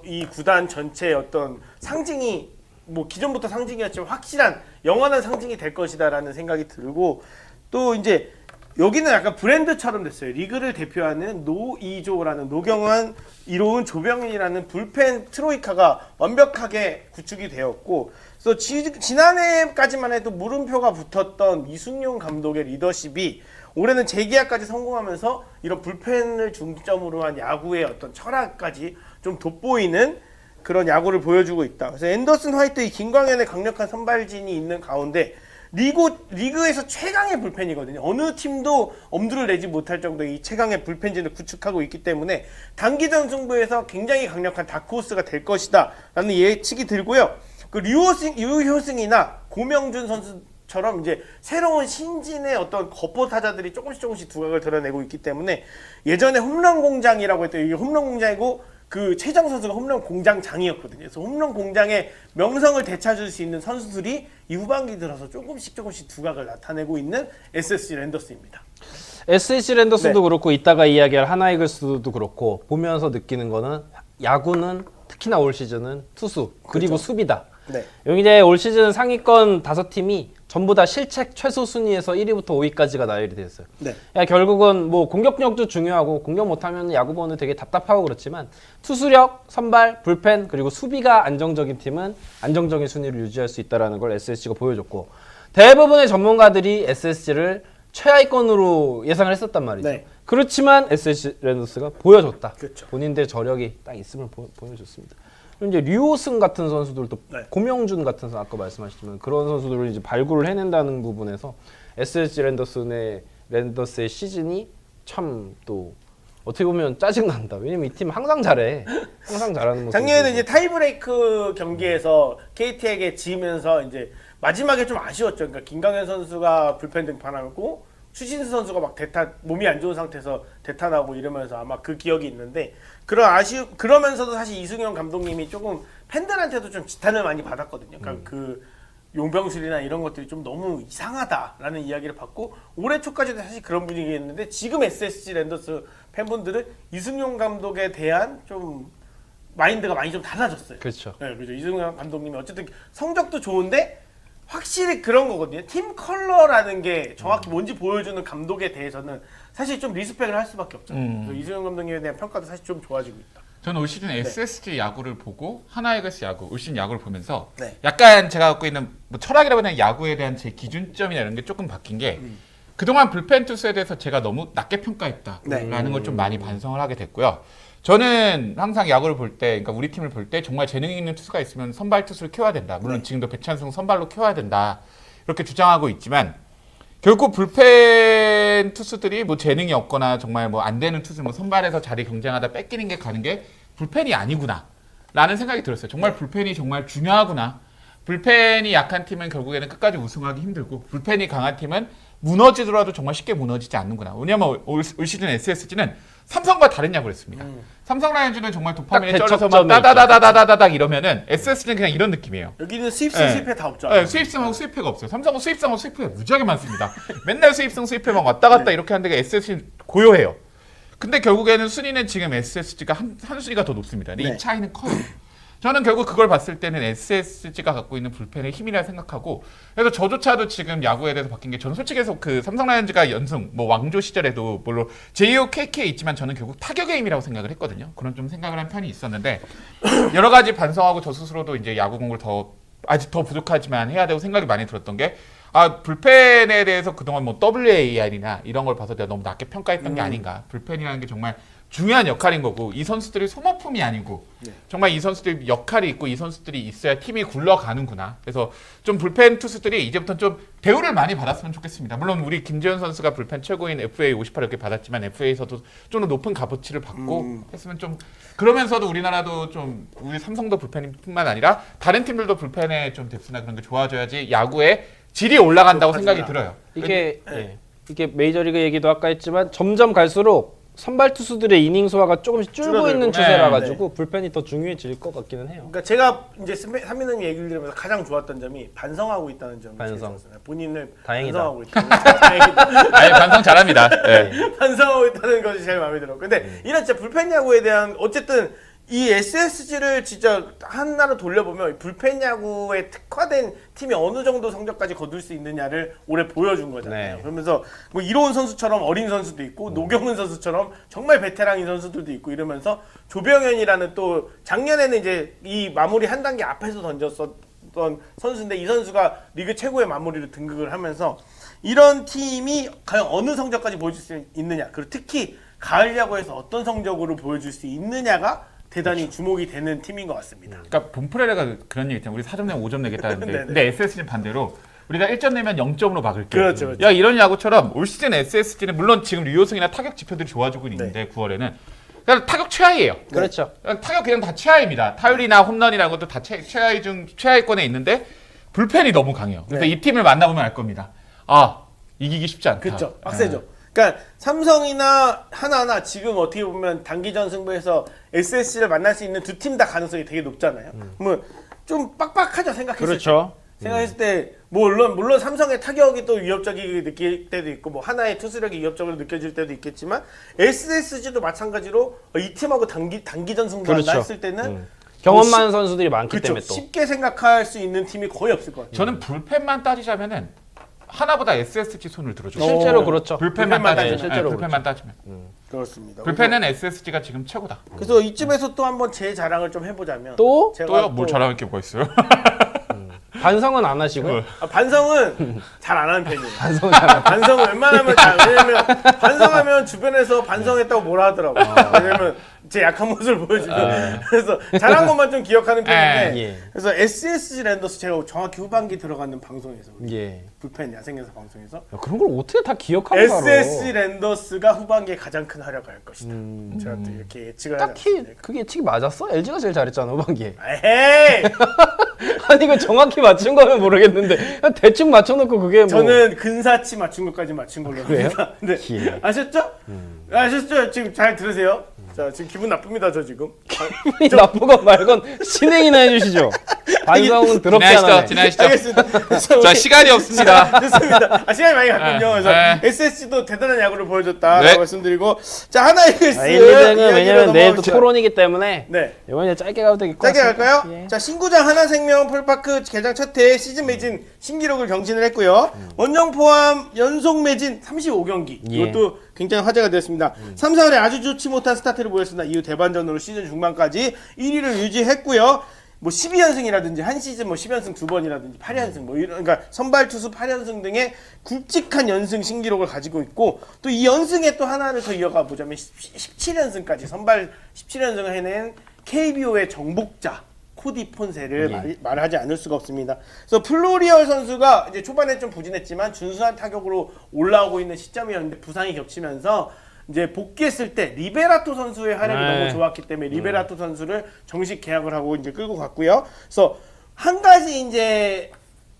Speaker 1: 이 구단 전체의 어떤 상징이 뭐 기존부터 상징이었지만 확실한 영원한 상징이 될 것이다라는 생각이 들고 또 이제 여기는 약간 브랜드처럼 됐어요. 리그를 대표하는 노이조라는 노경환, 이로운, 조병인이라는 불펜 트로이카가 완벽하게 구축이 되었고 그래서 지난해까지만 해도 물음표가 붙었던 이승용 감독의 리더십이 올해는 재계약까지 성공하면서 이런 불펜을 중점으로 한 야구의 어떤 철학까지 좀 돋보이는 그런 야구를 보여주고 있다. 그래서 앤더슨 화이트, 이 김광현의 강력한 선발진이 있는 가운데 리그에서 최강의 불펜이거든요. 어느 팀도 엄두를 내지 못할 정도의 이 최강의 불펜진을 구축하고 있기 때문에 단기전 승부에서 굉장히 강력한 다크호스가 될 것이다 라는 예측이 들고요. 그 류효승이나 고명준 선수처럼 이제 새로운 신진의 어떤 거포 타자들이 조금씩 두각을 드러내고 있기 때문에 예전에 홈런 공장이라고 했던 이게 홈런 공장이고 그 최정 선수가 홈런 공장장이었거든요. 그래서 홈런 공장의 명성을 되찾을 수 있는 선수들이 이 후반기 들어서 조금씩 두각을 나타내고 있는 SSG 랜더스입니다.
Speaker 2: SSG 랜더스도
Speaker 1: 네.
Speaker 2: 그렇고 이따가 이야기할 하나이글스도 그렇고 보면서 느끼는 거는 야구는 특히나 올 시즌은 투수 그리고
Speaker 1: 그렇죠.
Speaker 2: 수비다.
Speaker 1: 네.
Speaker 2: 여기 이제 올 시즌 상위권 5팀이 전부 다 실책 최소 순위에서 1위부터 5위까지가 나열이 됐어요.
Speaker 1: 네.
Speaker 2: 야, 결국은 뭐 공격력도 중요하고 공격 못하면 야구 보는 되게 답답하고 그렇지만 투수력, 선발, 불펜 그리고 수비가 안정적인 팀은 안정적인 순위를 유지할 수 있다는 걸 SSG가 보여줬고 대부분의 전문가들이 SSG를 최하위권으로 예상을 했었단 말이죠.
Speaker 1: 네.
Speaker 2: 그렇지만 SSG 랜더스가 보여줬다.
Speaker 1: 그렇죠.
Speaker 2: 본인들 저력이 딱 있음을 보여줬습니다. 그리고 이제 류호승 같은 선수들도
Speaker 1: 네.
Speaker 2: 고명준 같은 선수 아까 말씀하셨지만 그런 선수들을 이제 발굴을 해낸다는 부분에서 SSG 랜더스의 시즌이 참 또 어떻게 보면 짜증난다. 왜냐면 이 팀 항상 잘해. 항상 잘하는 모습.
Speaker 1: 작년에는 이제 타이브레이크 경기에서 KT에게 지면서 이제 마지막에 좀 아쉬웠죠. 그러니까 김강현 선수가 불펜 등판하고 추신수 선수가 막 몸이 안 좋은 상태에서 대타나고 이러면서 아마 그 기억이 있는데 그러면서도 사실 이승용 감독님이 조금 팬들한테도 좀 지탄을 많이 받았거든요. 그러니까 그 용병술이나 이런 것들이 좀 너무 이상하다라는 이야기를 받고 올해 초까지도 사실 그런 분위기였는데 지금 SSG 랜더스 팬분들은 이승용 감독에 대한 좀 마인드가 많이 좀 달라졌어요.
Speaker 2: 그렇죠.
Speaker 1: 네, 그렇죠. 이승용 감독님이 어쨌든 성적도 좋은데 확실히 그런 거거든요. 팀 컬러라는 게 정확히 뭔지 보여주는 감독에 대해서는 사실 좀 리스펙을 할 수밖에 없잖아요. 그래서 이승용 감독님에 대한 평가도 사실 좀 좋아지고 있다.
Speaker 3: 저는 올 시즌 SSG 야구를 보고 하나이글스 야구, 올 시즌 야구를 보면서
Speaker 1: 네.
Speaker 3: 약간 제가 갖고 있는 뭐 철학이라고 하는 야구에 대한 제 기준점이나 이런 게 조금 바뀐 게 그동안 불펜 투수에 대해서 제가 너무 낮게 평가했다라는
Speaker 1: 네.
Speaker 3: 걸 좀 많이 반성을 하게 됐고요. 저는 항상 야구를 볼 때, 그러니까 우리 팀을 볼 때 정말 재능 있는 투수가 있으면 선발 투수를 키워야 된다. 물론 지금도 배찬승 선발로 키워야 된다. 이렇게 주장하고 있지만 결국 불펜 투수들이 뭐 재능이 없거나 정말 뭐 안 되는 투수, 뭐 선발에서 자리 경쟁하다 뺏기는 게 가는 게 불펜이 아니구나 라는 생각이 들었어요. 정말 불펜이 정말 중요하구나. 불펜이 약한 팀은 결국에는 끝까지 우승하기 힘들고 불펜이 강한 팀은 무너지더라도 정말 쉽게 무너지지 않는구나. 왜냐면 올 시즌 SSG는 삼성과 다른 야구를 했습니다. 삼성 라이온즈는 정말 도파민에
Speaker 2: 딱
Speaker 3: 쩔어서 막
Speaker 2: 대척점에
Speaker 3: 따다다다다다닥 이러면은 SSG는 그냥 이런 느낌이에요.
Speaker 1: 여기는 수입승
Speaker 3: 네.
Speaker 1: 실패 다 없죠.
Speaker 3: 네, 수입승하고 수입패가 없어요. 삼성은 수입승하고 수입패가 무지하게 많습니다. 맨날 수입승 수입패만 왔다 갔다 이렇게 하는 데가 SSG는 고요해요. 근데 결국에는 순위는 지금 SSG가 한 순위가 더 높습니다. 근데
Speaker 1: 네.
Speaker 3: 이 차이는 커요. 저는 결국 그걸 봤을 때는 SSG가 갖고 있는 불펜의 힘이라 생각하고 그래서 저조차도 지금 야구에 대해서 바뀐 게 저는 솔직히 해서 그 삼성 라이온즈가 연승 뭐 왕조 시절에도 물론 JO KK 있지만 저는 결국 타격의 힘이라고 생각을 했거든요. 그런 좀 생각을 한 편이 있었는데 여러 가지 반성하고 저 스스로도 이제 야구 공부를 아직 더 부족하지만 해야 되고 생각이 많이 들었던 게 불펜에 대해서 그동안 뭐 WAR이나 이런 걸 봐서 내가 너무 낮게 평가했던 게 아닌가. 불펜이라는 게 정말 중요한 역할인 거고 이 선수들이 소모품이 아니고 정말 이 선수들이 역할이 있고 이 선수들이 있어야 팀이 굴러가는구나. 그래서 좀 불펜 투수들이 이제부터 좀 대우를 많이 받았으면 좋겠습니다. 물론 우리 김재현 선수가 불펜 최고인 FA 58 이렇게 받았지만 FA에서도 좀 더 높은 값어치를 받고 했으면 좀 그러면서도 우리나라도 좀 우리 삼성도 불펜뿐만 아니라 다른 팀들도 불펜의 좀 뎁스나 그런 게 좋아져야지 야구의 질이 올라간다고 생각이 들어요.
Speaker 2: 이게 이게 메이저리그 얘기도 아까 했지만 점점 갈수록 선발 투수들의 이닝 소화가 조금씩 줄고
Speaker 1: 줄어들고.
Speaker 2: 있는 추세라
Speaker 3: 네,
Speaker 2: 가지고 불펜이 더 중요해질 것 같기는 해요.
Speaker 1: 그러니까 제가 이제 삼민님 얘기를 들으면서 가장 좋았던 점이 반성하고 있다는 점이
Speaker 2: 반성.
Speaker 1: 제일 좋았어요. 본인을
Speaker 2: 다행이다.
Speaker 1: 반성하고 있다는 점이 다행이다.
Speaker 3: 아니 반성 잘합니다. 네.
Speaker 1: 반성하고 있다는 것이 제일 마음에 들어. 근데 이런 진짜 불펜 야구에 대한 어쨌든 이 SSG를 진짜 하나로 돌려보면 불펜 야구에 특화된 팀이 어느 정도 성적까지 거둘 수 있느냐를 올해 보여준 거잖아요.
Speaker 2: 네.
Speaker 1: 그러면서 뭐 이로운 선수처럼 어린 선수도 있고 노경은 선수처럼 정말 베테랑인 선수들도 있고 이러면서 조병현이라는 또 작년에는 이제 이 마무리 한 단계 앞에서 던졌었던 선수인데 이 선수가 리그 최고의 마무리로 등극을 하면서 이런 팀이 과연 어느 성적까지 보여줄 수 있느냐, 그리고 특히 가을 야구에서 어떤 성적으로 보여줄 수 있느냐가 대단히 주목이 되는 팀인 것 같습니다.
Speaker 3: 그러니까 본프레레가 그런 얘기 있잖아요. 우리 4점 내면 5점 내겠다는데
Speaker 1: 네네.
Speaker 3: 근데 SSG는 반대로 우리가 1점 내면 0점으로 막을게.
Speaker 1: 그렇죠, 그렇죠.
Speaker 3: 야 이런 야구처럼 올 시즌 SSG는 물론 지금 류효승이나 타격 지표들이 좋아지고 있는데 9월에는 그냥 타격 최하위예요.
Speaker 2: 그렇죠.
Speaker 3: 그냥 타격 그냥 다 최하위입니다. 타율이나 홈런이라는 것도 다 최하위 중 최하위권에 있는데 불펜이 너무 강해요. 그래서
Speaker 1: 네.
Speaker 3: 이 팀을 만나보면 알 겁니다. 아 이기기 쉽지 않다.
Speaker 1: 그렇죠. 빡세죠. 그러니까 삼성이나 하나나 지금 어떻게 보면 단기전 승부에서 SSG를 만날 수 있는 두 팀 다 가능성이 되게 높잖아요. 뭐 좀 빡빡하죠, 생각했을
Speaker 2: 그렇죠.
Speaker 1: 때. 생각했을 때 물론 삼성의 타격이 또 위협적이게 느낄 때도 있고 뭐 하나의 투수력이 위협적으로 느껴질 때도 있겠지만 SSG도 마찬가지로 이 팀하고 단기전 승부한다
Speaker 2: 그렇죠.
Speaker 1: 했을 때는
Speaker 2: 경험 많은 선수들이 많기
Speaker 1: 그렇죠.
Speaker 2: 때문에 또
Speaker 1: 쉽게 생각할 수 있는 팀이 거의 없을 것 같아요.
Speaker 3: 저는 불펜만 따지자면은 하나보다 SSG 손을 들어줘.
Speaker 2: 실제로 그렇죠.
Speaker 3: 불펜만
Speaker 1: 불펜만
Speaker 3: 따지면.
Speaker 1: 따지면.
Speaker 2: 실제로
Speaker 3: 불펜만 따지면.
Speaker 1: 그렇습니다.
Speaker 3: 불펜은 SSG가 지금 최고다.
Speaker 1: 그래서 이쯤에서 또 한번 제 자랑을 좀 해보자면
Speaker 2: 또
Speaker 1: 제가
Speaker 3: 또요?
Speaker 1: 또
Speaker 3: 뭘 잘하는 게 뭐가 있어요?
Speaker 2: 반성은 안 하시고
Speaker 1: 반성은 잘 안 하는 편이에요.
Speaker 2: 반성 잘
Speaker 1: 반성은 웬만하면 잘, 왜냐면 반성하면 주변에서 반성했다고 뭐라 하더라고요. 왜냐면 제 약한 모습을 보여주면 그래서 잘한 것만 좀 기억하는 편인데
Speaker 2: 예.
Speaker 1: 그래서 SSG 랜더스 제가 정확히 후반기 들어가는 방송에서
Speaker 2: 예.
Speaker 1: 불펜 야생에서 방송에서
Speaker 2: 야, 그런 걸 어떻게 다 기억하고
Speaker 1: SSG 랜더스가 후반기에 가장 큰 활약을 할 것이다. 제가 또 이렇게 예측을 하지
Speaker 2: 딱히
Speaker 1: 않습니까?
Speaker 2: 그게 예측이 맞았어? LG가 제일 잘했잖아 후반기에.
Speaker 1: 에이!
Speaker 2: 아니 이거 정확히 맞춘 거면 모르겠는데 그냥 대충 맞춰놓고 그게 뭐
Speaker 1: 저는 근사치 맞춘 것까지 맞춘 걸로
Speaker 2: 그래요?
Speaker 1: 합니다. 네.
Speaker 2: 예.
Speaker 1: 아셨죠? 아셨죠? 지금 잘 들으세요. 자, 지금 기분 나쁩니다, 저 지금.
Speaker 2: 기분이 나쁘건 말건 진행이나 해주시죠. 반성은 더럽지 않아요.
Speaker 3: 지나시죠.
Speaker 1: 알겠습니다. 그래서
Speaker 3: 자
Speaker 1: 우리-
Speaker 3: 시간이 없습니다.
Speaker 1: 좋습니다. 시간이 많이 갔군요. 그래서
Speaker 3: 네.
Speaker 1: SSG도 대단한 야구를 보여줬다라고
Speaker 3: 네.
Speaker 1: 말씀드리고 자, 하나 이글스
Speaker 2: 일기장은 왜냐면 내일 또 토론이기 때문에
Speaker 1: 네.
Speaker 2: 이번에 짧게 가도 되겠고
Speaker 1: 짧게 갈까요?
Speaker 2: 예.
Speaker 1: 자, 신구장 하나생명 폴파크 개장 첫 해 시즌 매진 신기록을 경신을 했고요. 원정 포함 연속 매진 35경기.
Speaker 2: 예.
Speaker 1: 이것도 굉장히 화제가 되었습니다. 3, 4월에 아주 좋지 못한 스타트를 보였으나 이후 대반전으로 시즌 중반까지 1위를 유지했고요. 뭐 12연승이라든지 한 시즌 뭐 10연승 2번이라든지 8연승 뭐 이런 그러니까 선발 투수 8연승 등의 굵직한 연승 신기록을 가지고 있고 또 이 연승에 또 하나를 더 이어가 보자면 17연승까지 선발 17연승을 해낸 KBO의 정복자 코디 폰세를 말하지 않을 수가 없습니다. 그래서 플로리얼 선수가 이제 초반에 좀 부진했지만 준수한 타격으로 올라오고 있는 시점이었는데 부상이 겹치면서 이제 복귀했을 때 리베라토 선수의 활약이 너무 좋았기 때문에 리베라토 선수를 정식 계약을 하고 이제 끌고 갔고요. 그래서 한 가지 이제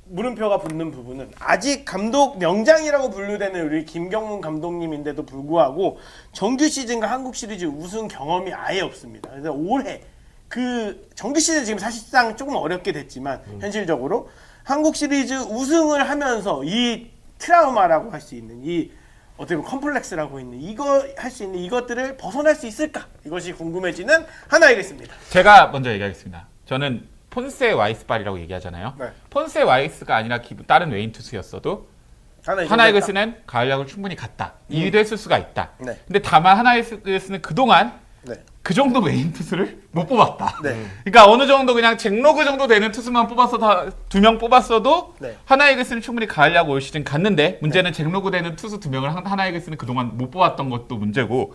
Speaker 1: 물음표가 붙는 부분은 아직 감독 명장이라고 분류되는 우리 김경문 감독님인데도 불구하고 정규 시즌과 한국 시리즈 우승 경험이 아예 없습니다. 그래서 올해 그 정규 시즌 지금 사실상 조금 어렵게 됐지만 현실적으로 한국 시리즈 우승을 하면서 이 트라우마라고 할 수 있는 이 어떻게 보면 컴플렉스라고 있는 이거 할 수 있는 이것들을 벗어날 수 있을까? 이것이 궁금해지는 하나이겠습니다.
Speaker 3: 제가 먼저 얘기하겠습니다. 저는 폰세 와이스발이라고 얘기하잖아요.
Speaker 1: 네.
Speaker 3: 폰세 와이스가 아니라 다른 외인 투수였어도 하나이글스는 가을야구를 충분히 갔다. 2위도 했을 수가 있다.
Speaker 1: 네.
Speaker 3: 근데 다만 하나이글스는 그동안
Speaker 1: 네.
Speaker 3: 그 정도 메인 투수를 못 뽑았다.
Speaker 1: 네.
Speaker 3: 그러니까 어느 정도 그냥 잭로그 정도 되는 투수만 뽑아서 다 2명 뽑았어도
Speaker 1: 네.
Speaker 3: 하나이글스는 충분히 가을야구 올 시즌 갔는데 문제는 잭로그 되는 투수 2명을 하나이글스는 그동안 못 뽑았던 것도 문제고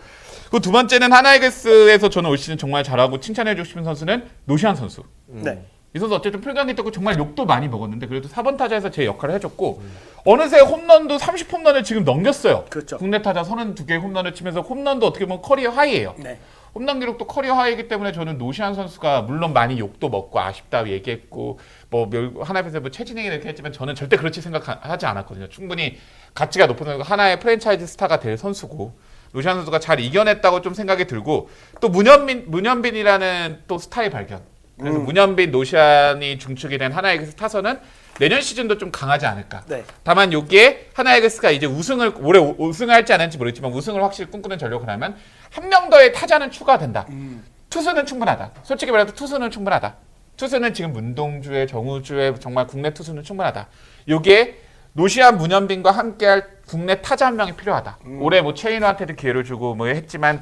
Speaker 3: 그 두 번째는 하나이글스에서 저는 올 시즌 정말 잘하고 칭찬해주고 싶은 선수는 노시안 선수.
Speaker 1: 네.
Speaker 3: 이 선수 어쨌든 풀경기 떴고 정말 욕도 많이 먹었는데 그래도 4번 타자에서 제 역할을 해줬고 어느새 홈런도 30홈런을 지금 넘겼어요.
Speaker 1: 그렇죠.
Speaker 3: 국내 타자 32개의 홈런을 치면서 홈런도 어떻게 보면 커리어 하이예요.
Speaker 1: 네.
Speaker 3: 홈런 기록도 커리어 하이이기 때문에 저는 노시안 선수가 물론 많이 욕도 먹고 아쉽다 얘기했고 뭐 하나에서 뭐 최진행이 이렇게 했지만 저는 절대 그렇게 생각하지 않았거든요. 충분히 가치가 높은 선수 하나의 프랜차이즈 스타가 될 선수고 노시안 선수가 잘 이겨냈다고 좀 생각이 들고 또 문현빈이라는 또 스타의 발견. 그래서 문현빈, 노시안이 중축이 된 하나이글스 타선은 내년 시즌도 좀 강하지 않을까.
Speaker 1: 네.
Speaker 3: 다만 여기에 하나이글스가 이제 올해 우승을 할지 안 할지 모르겠지만 우승을 확실히 꿈꾸는 전력을 하면 한 명 더의 타자는 추가된다. 투수는 충분하다. 솔직히 말해도 투수는 충분하다. 투수는 지금 문동주의, 정우주의 정말 국내 투수는 충분하다. 여기에 노시안, 문현빈과 함께할 국내 타자 한 명이 필요하다. 올해 뭐 최인호한테도 기회를 주고 뭐 했지만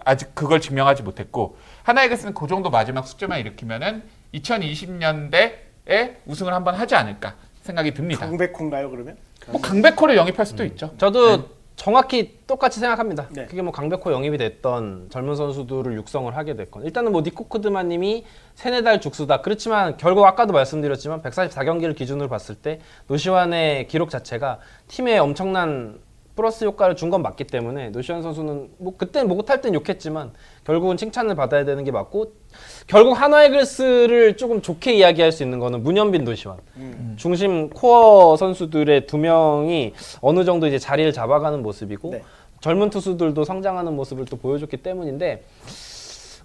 Speaker 3: 아직 그걸 증명하지 못했고 하나이글스는 그 정도 마지막 수준만 일으키면은 2020년대에 우승을 한번 하지 않을까 생각이 듭니다.
Speaker 1: 강백호인가요 그러면?
Speaker 3: 뭐 강백호를 영입할 수도 있죠.
Speaker 2: 저도 정확히 똑같이 생각합니다.
Speaker 1: 네.
Speaker 2: 그게 뭐 강백호 영입이 됐던 젊은 선수들을 육성을 하게 됐건 일단은 뭐 니코 크드마님이 3-4달 죽수다. 그렇지만 결국 아까도 말씀드렸지만 144경기를 기준으로 봤을 때 노시환의 기록 자체가 팀에 엄청난 플러스 효과를 준 건 맞기 때문에 노시환 선수는 뭐 그때 못할 땐 욕했지만 결국은 칭찬을 받아야 되는 게 맞고 결국 한화이글스를 조금 좋게 이야기할 수 있는 거는 문현빈, 노시환 중심 코어 선수들의 2명이 어느 정도 이제 자리를 잡아가는 모습이고
Speaker 1: 네.
Speaker 2: 젊은 투수들도 성장하는 모습을 또 보여줬기 때문인데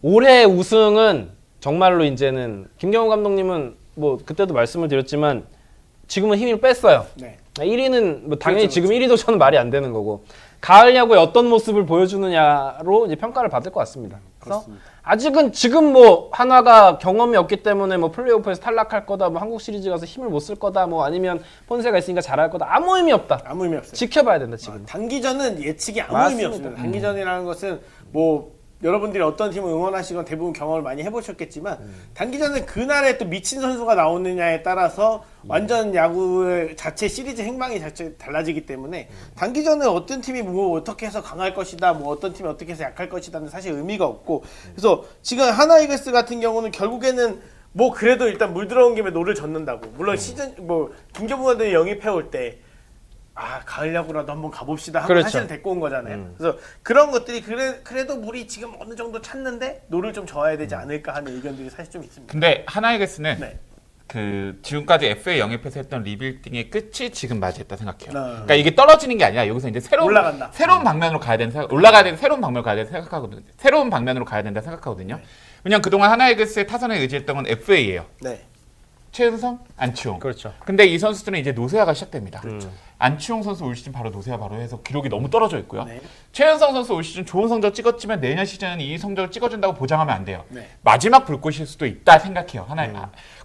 Speaker 2: 올해 우승은 정말로 이제는 김경호 감독님은 뭐 그때도 말씀을 드렸지만 지금은 힘을 뺐어요.
Speaker 1: 네.
Speaker 2: 1위는 뭐 당연히
Speaker 1: 그렇죠,
Speaker 2: 지금 1위도 저는 말이 안 되는 거고 가을 야구에 어떤 모습을 보여주느냐로 이제 평가를 받을 것 같습니다. 그래서
Speaker 1: 그렇습니다.
Speaker 2: 아직은 지금 뭐 한화가 경험이 없기 때문에 뭐 플레이오프에서 탈락할 거다, 뭐 한국 시리즈 가서 힘을 못 쓸 거다, 뭐 아니면 폰세가 있으니까 잘할 거다 아무 의미 없다.
Speaker 1: 아무 의미 없어요.
Speaker 2: 지켜봐야 된다 지금.
Speaker 1: 단기전은 예측이 아무
Speaker 2: 맞습니다.
Speaker 1: 의미 없습니다. 단기전이라는 것은 뭐 여러분들이 어떤 팀을 응원하시건 대부분 경험을 많이 해보셨겠지만 단기전은 그날에 또 미친 선수가 나오느냐에 따라서 완전 야구 자체 시리즈 행방이 자체 달라지기 때문에 단기전은 어떤 팀이 뭐 어떻게 해서 강할 것이다, 뭐 어떤 팀이 어떻게 해서 약할 것이다는 사실 의미가 없고 그래서 지금 하나이글스 같은 경우는 결국에는 뭐 그래도 일단 물 들어온 김에 노를 젓는다고 물론 시즌 뭐 김경무관들이 영입해올 때 가을 야구라도 한번 가봅시다 하고
Speaker 2: 그렇죠.
Speaker 1: 사실 데리고 온 거잖아요. 그래서 그런 것들이 그래도 물이 지금 어느 정도 찼는데 노를 좀 저어야 되지 않을까 하는 의견들이 사실 좀 있습니다.
Speaker 3: 근데 하나이글스는
Speaker 1: 네.
Speaker 3: 그 지금까지 FA 영입해서 했던 리빌딩의 끝이 지금 맞이했다 생각해요. 그러니까 이게 떨어지는 게 아니라 여기서 이제
Speaker 1: 올라간다.
Speaker 3: 새로운 방면으로 가야 되는 올라가야 되는 새로운 방면으로 가야 된다 생각하거든요. 새로운 방면으로 가야 된다 생각하거든요.
Speaker 1: 네.
Speaker 3: 왜냐면 그동안 하나이글스의 타선에 의지했던 건 FA예요.
Speaker 1: 네.
Speaker 3: 최은성, 안치홍.
Speaker 2: 그렇죠.
Speaker 3: 근데 이 선수들은 이제 노세화가 시작됩니다. 안치홍 선수 올 시즌 바로 노세화 바로 해서 기록이 너무 떨어져 있고요.
Speaker 1: 네.
Speaker 3: 최은성 선수 올 시즌 좋은 성적 찍었지만 내년 시즌은 이 성적을 찍어준다고 보장하면 안 돼요.
Speaker 1: 네.
Speaker 3: 마지막 불꽃일 수도 있다 생각해요.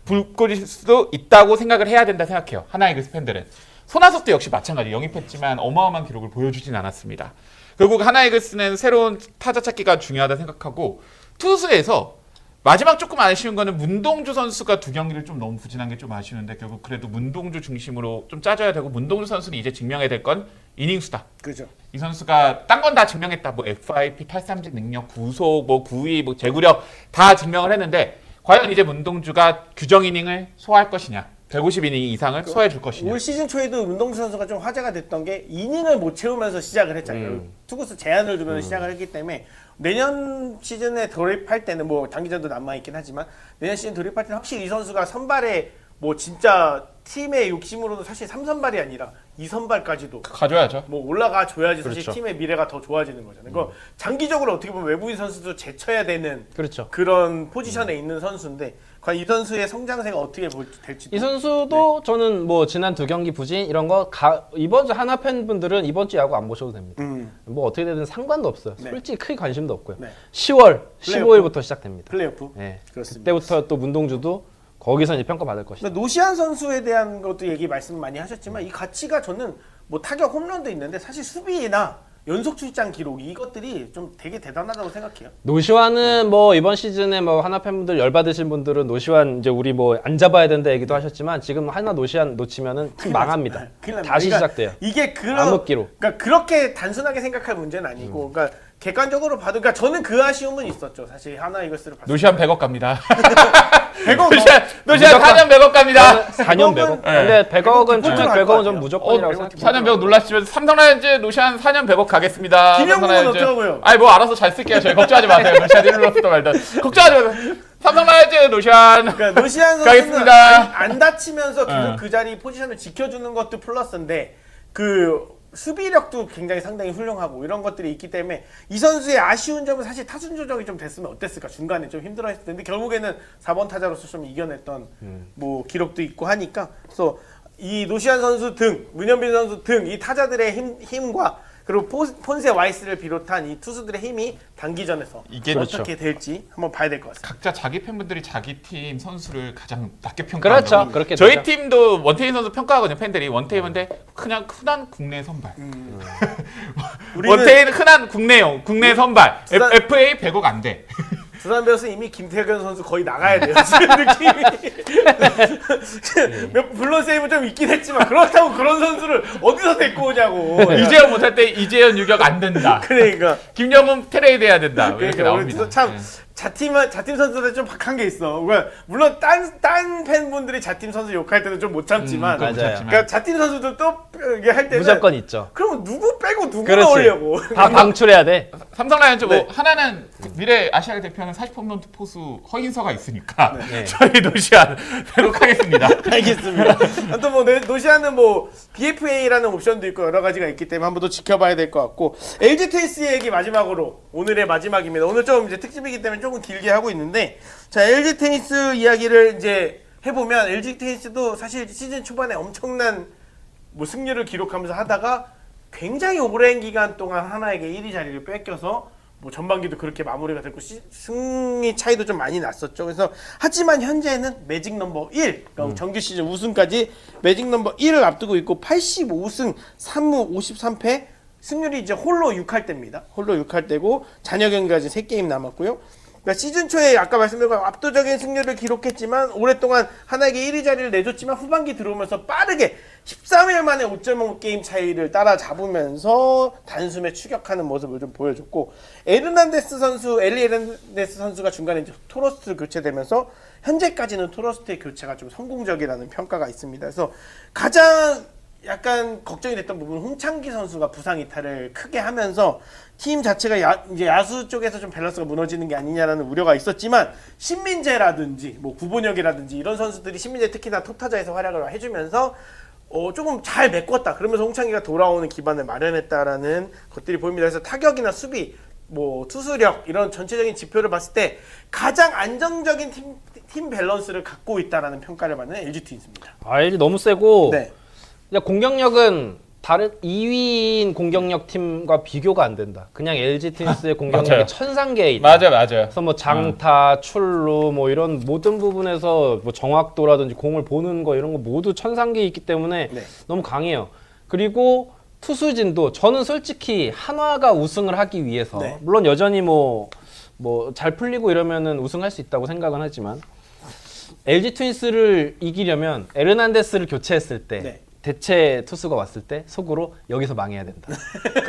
Speaker 3: 불꽃일 수도 있다고 생각을 해야 된다 생각해요. 하나이글스 팬들은. 손아섭도 역시 마찬가지. 영입했지만 어마어마한 기록을 보여주진 않았습니다. 결국 하나이글스는 새로운 타자 찾기가 중요하다 생각하고 투수에서 마지막 조금 아쉬운 거는 문동주 선수가 두 경기를 좀 너무 부진한 게 좀 아쉬운데 결국 그래도 문동주 중심으로 좀 짜줘야 되고 문동주 선수는 이제 증명해야 될 건 이닝수다.
Speaker 1: 그죠.
Speaker 3: 이 선수가 딴 건 다 증명했다. 뭐 FIP, 탈삼진 능력, 구속, 뭐 구위, 뭐 제구력 다 증명을 했는데 과연 이제 문동주가 규정 이닝을 소화할 것이냐? 150이닝 이상을 소화해 줄 것이냐?
Speaker 1: 올 시즌 초에도 문동주 선수가 좀 화제가 됐던 게 이닝을 못 채우면서 시작을 했잖아요. 투구수 제한을 두면서 시작을 했기 때문에 내년 시즌에 돌입할 때는 뭐 단기전도 남아있긴 하지만 내년 시즌 돌입할 때는 확실히 이 선수가 선발에 뭐 진짜 팀의 욕심으로도 사실 3선발이 아니라 2선발까지도
Speaker 3: 가져야죠.
Speaker 1: 뭐 올라가 줘야지 사실
Speaker 2: 그렇죠.
Speaker 1: 팀의 미래가 더 좋아지는 거잖아요. 그거 장기적으로 어떻게 보면 외국인 선수도 제쳐야 되는
Speaker 2: 그렇죠.
Speaker 1: 그런 포지션에 있는 선수인데 과연 이 선수의 성장세가 어떻게 될지
Speaker 2: 이 선수도 저는 뭐 지난 두 경기 부진 이런 거 이번 주 하나 팬분들은 이번 주 야구 안 보셔도 됩니다. 뭐 어떻게 되든 상관도 없어요.
Speaker 1: 네.
Speaker 2: 솔직히 크게 관심도 없고요.
Speaker 1: 네.
Speaker 2: 10월
Speaker 1: 플레이오프.
Speaker 2: 15일부터 시작됩니다.
Speaker 1: 플레이오프
Speaker 2: 네.
Speaker 1: 그렇습니다.
Speaker 2: 그때부터 또 문동주도 거기서 이제 평가받을 것이다.
Speaker 1: 근데 노시안 선수에 대한 것도 말씀 많이 하셨지만 이 가치가 저는 뭐 타격 홈런도 있는데 사실 수비나 연속 출장 기록 이것들이 좀 되게 대단하다고 생각해요.
Speaker 2: 노시환은 뭐 이번 시즌에 뭐 하나 팬분들 열받으신 분들은 노시환 이제 우리 뭐 안 잡아야 된다 얘기도 하셨지만 지금 하나 노시환 놓치면은 팀 망합니다.
Speaker 1: 큰일 납니다.
Speaker 2: 다시
Speaker 1: 그러니까
Speaker 2: 시작돼요.
Speaker 1: 이게
Speaker 2: 암흑기로.
Speaker 1: 그러니까 그렇게 단순하게 생각할 문제는 아니고, 그러니까 객관적으로 봐도, 그러니까 저는 그 아쉬움은 있었죠. 사실 하나 이글스를 봤을 때.
Speaker 3: 노시안 100억 갑니다.
Speaker 1: 100억
Speaker 3: 노시안 4년 100억 갑니다.
Speaker 2: 4년 100억? 근데 100억은
Speaker 1: 디폴트로
Speaker 2: 정말
Speaker 1: 갈것
Speaker 2: 100억은 좀
Speaker 1: 같아요.
Speaker 2: 무조건이라고 생각해요.
Speaker 3: 4년 100억 놀라시면서 삼성라이온즈 노시안 4년 100억 가겠습니다.
Speaker 1: 김영국은
Speaker 3: 삼성라이온즈.
Speaker 1: 어쩌고요?
Speaker 3: 아니 뭐 알아서 잘 쓸게요. 저희 걱정하지 마세요. 노시안 1루 로스도 말든 걱정하지 마세요. 삼성라이온즈 노시안
Speaker 1: 그러니까 노시안 선수는
Speaker 3: 가겠습니다.
Speaker 1: 안 다치면서 계속 그 자리 포지션을 지켜주는 것도 플러스인데 그 수비력도 굉장히 상당히 훌륭하고 이런 것들이 있기 때문에 이 선수의 아쉬운 점은 사실 타순 조정이 좀 됐으면 어땠을까, 중간에 좀 힘들어했을 텐데 결국에는 4번 타자로서 좀 이겨냈던 뭐 기록도 있고 하니까, 그래서 이 노시안 선수 등 문현빈 선수 등 이 타자들의 힘과 그리고 폰세 와이스를 비롯한 이 투수들의 힘이 단기전에서
Speaker 3: 이게
Speaker 1: 어떻게 될지 한번 봐야 될 것 같습니다.
Speaker 3: 각자 자기 팬분들이 자기 팀 선수를 가장 낮게 평가한다고.
Speaker 2: 그렇죠. 그렇게
Speaker 3: 저희
Speaker 2: 되죠.
Speaker 3: 팀도 원태인 선수 평가하거든요. 팬들이 원태인인데 그냥 흔한 국내 선발. 원태인 흔한 국내 선발.
Speaker 1: 두산-
Speaker 3: FA 100억 안 돼.
Speaker 1: 두산 베어스 이미 김태균 선수 거의 나가야 돼요. 지금 느낌이. 물론 세이브 좀 있긴 했지만 그렇다고 그런 선수를 어디서 데리고 오냐고.
Speaker 3: 이재현 못할 때 이재현 유격 안 된다.
Speaker 1: 그러니까.
Speaker 3: 김영훈 트레이드 해야 된다. 이렇게
Speaker 1: 그러니까
Speaker 3: 나옵니다.
Speaker 1: 우리 참
Speaker 3: 네.
Speaker 1: 자팀 선수들 좀 박한 게 있어. 그러니까 물론 딴 팬분들이 자팀 선수 욕할 때는 좀 못 참지만,
Speaker 2: 맞아요.
Speaker 1: 그러니까 자팀 선수들 또 이게 할 때는
Speaker 2: 무조건 있죠.
Speaker 1: 그럼 누구 빼고 누구
Speaker 2: 그렇지.
Speaker 1: 넣으려고.
Speaker 2: 다 방출해야 돼.
Speaker 3: 삼성 라이온즈
Speaker 1: 네.
Speaker 3: 뭐 하나는 미래 아시아 대표는 40홈런 포수 허인서가 있으니까
Speaker 2: 네.
Speaker 3: 저희 노시안 회복하겠습니다.
Speaker 1: 알겠습니다. 아무튼 뭐 노시아는 뭐 BFA라는 옵션도 있고 여러 가지가 있기 때문에 한번 더 지켜봐야 될 것 같고, LG 트윈스 얘기 마지막으로, 오늘의 마지막입니다. 오늘 좀 이제 특집이기 때문에 조금 길게 하고 있는데, 자, LG 트윈스 이야기를 이제 해보면 LG 트윈스도 사실 시즌 초반에 엄청난 뭐 승률을 기록하면서 하다가 굉장히 오랜 기간 동안 하나에게 1위 자리를 뺏겨서 뭐 전반기도 그렇게 마무리가 됐고 승리 차이도 좀 많이 났었죠. 그래서 하지만 현재는 매직 넘버 1, 그러니까 정규 시즌 우승까지 매직 넘버 1을 앞두고 있고 85승 3무 53패, 승률이 이제 홀로 6할 때입니다. 홀로 6할 때고 잔여 경기가 지금 3게임 남았고요. 그러니까 시즌 초에 아까 말씀드린 것처럼 압도적인 승률을 기록했지만 오랫동안 하나에게 1위 자리를 내줬지만 후반기 들어오면서 빠르게 13일 만에 5.5게임 차이를 따라잡으면서 단숨에 추격하는 모습을 좀 보여줬고, 엘리 에르난데스 선수가 중간에 이제 토러스트 교체되면서 현재까지는 토러스트의 교체가 좀 성공적이라는 평가가 있습니다. 그래서 가장 약간 걱정이 됐던 부분은 홍창기 선수가 부상 이탈을 크게 하면서 팀 자체가 이제 야수 쪽에서 좀 밸런스가 무너지는 게 아니냐라는 우려가 있었지만, 신민재라든지 뭐 구본혁이라든지 이런 선수들이, 신민재 특히나 톱타자에서 활약을 해주면서 조금 잘 메꿨다. 그러면서 홍창기가 돌아오는 기반을 마련했다라는 것들이 보입니다. 그래서 타격이나 수비, 뭐 투수력 이런 전체적인 지표를 봤을 때 가장 안정적인 팀 밸런스를 갖고 있다라는 평가를 받는 LG 트윈스입니다.
Speaker 2: LG 너무 세고,
Speaker 1: 네.
Speaker 2: 근데 공격력은 다른 2위인 공격력 팀과 비교가 안 된다. 그냥 LG 트윈스의 공격력이
Speaker 3: 맞아요.
Speaker 2: 천상계에 있다.
Speaker 3: 맞아요.
Speaker 2: 그래서 뭐 장타, 출루 뭐 이런 모든 부분에서 뭐 정확도라든지 공을 보는 거 이런 거 모두 천상계에 있기 때문에
Speaker 1: 네.
Speaker 2: 너무 강해요. 그리고 투수진도 저는 솔직히 한화가 우승을 하기 위해서,
Speaker 1: 네.
Speaker 2: 물론 여전히 뭐 뭐 잘 풀리고 이러면은 우승할 수 있다고 생각은 하지만 LG 트윈스를 이기려면 에르난데스를 교체했을 때
Speaker 1: 네.
Speaker 2: 대체 투수가 왔을 때 속으로 여기서 망해야 된다.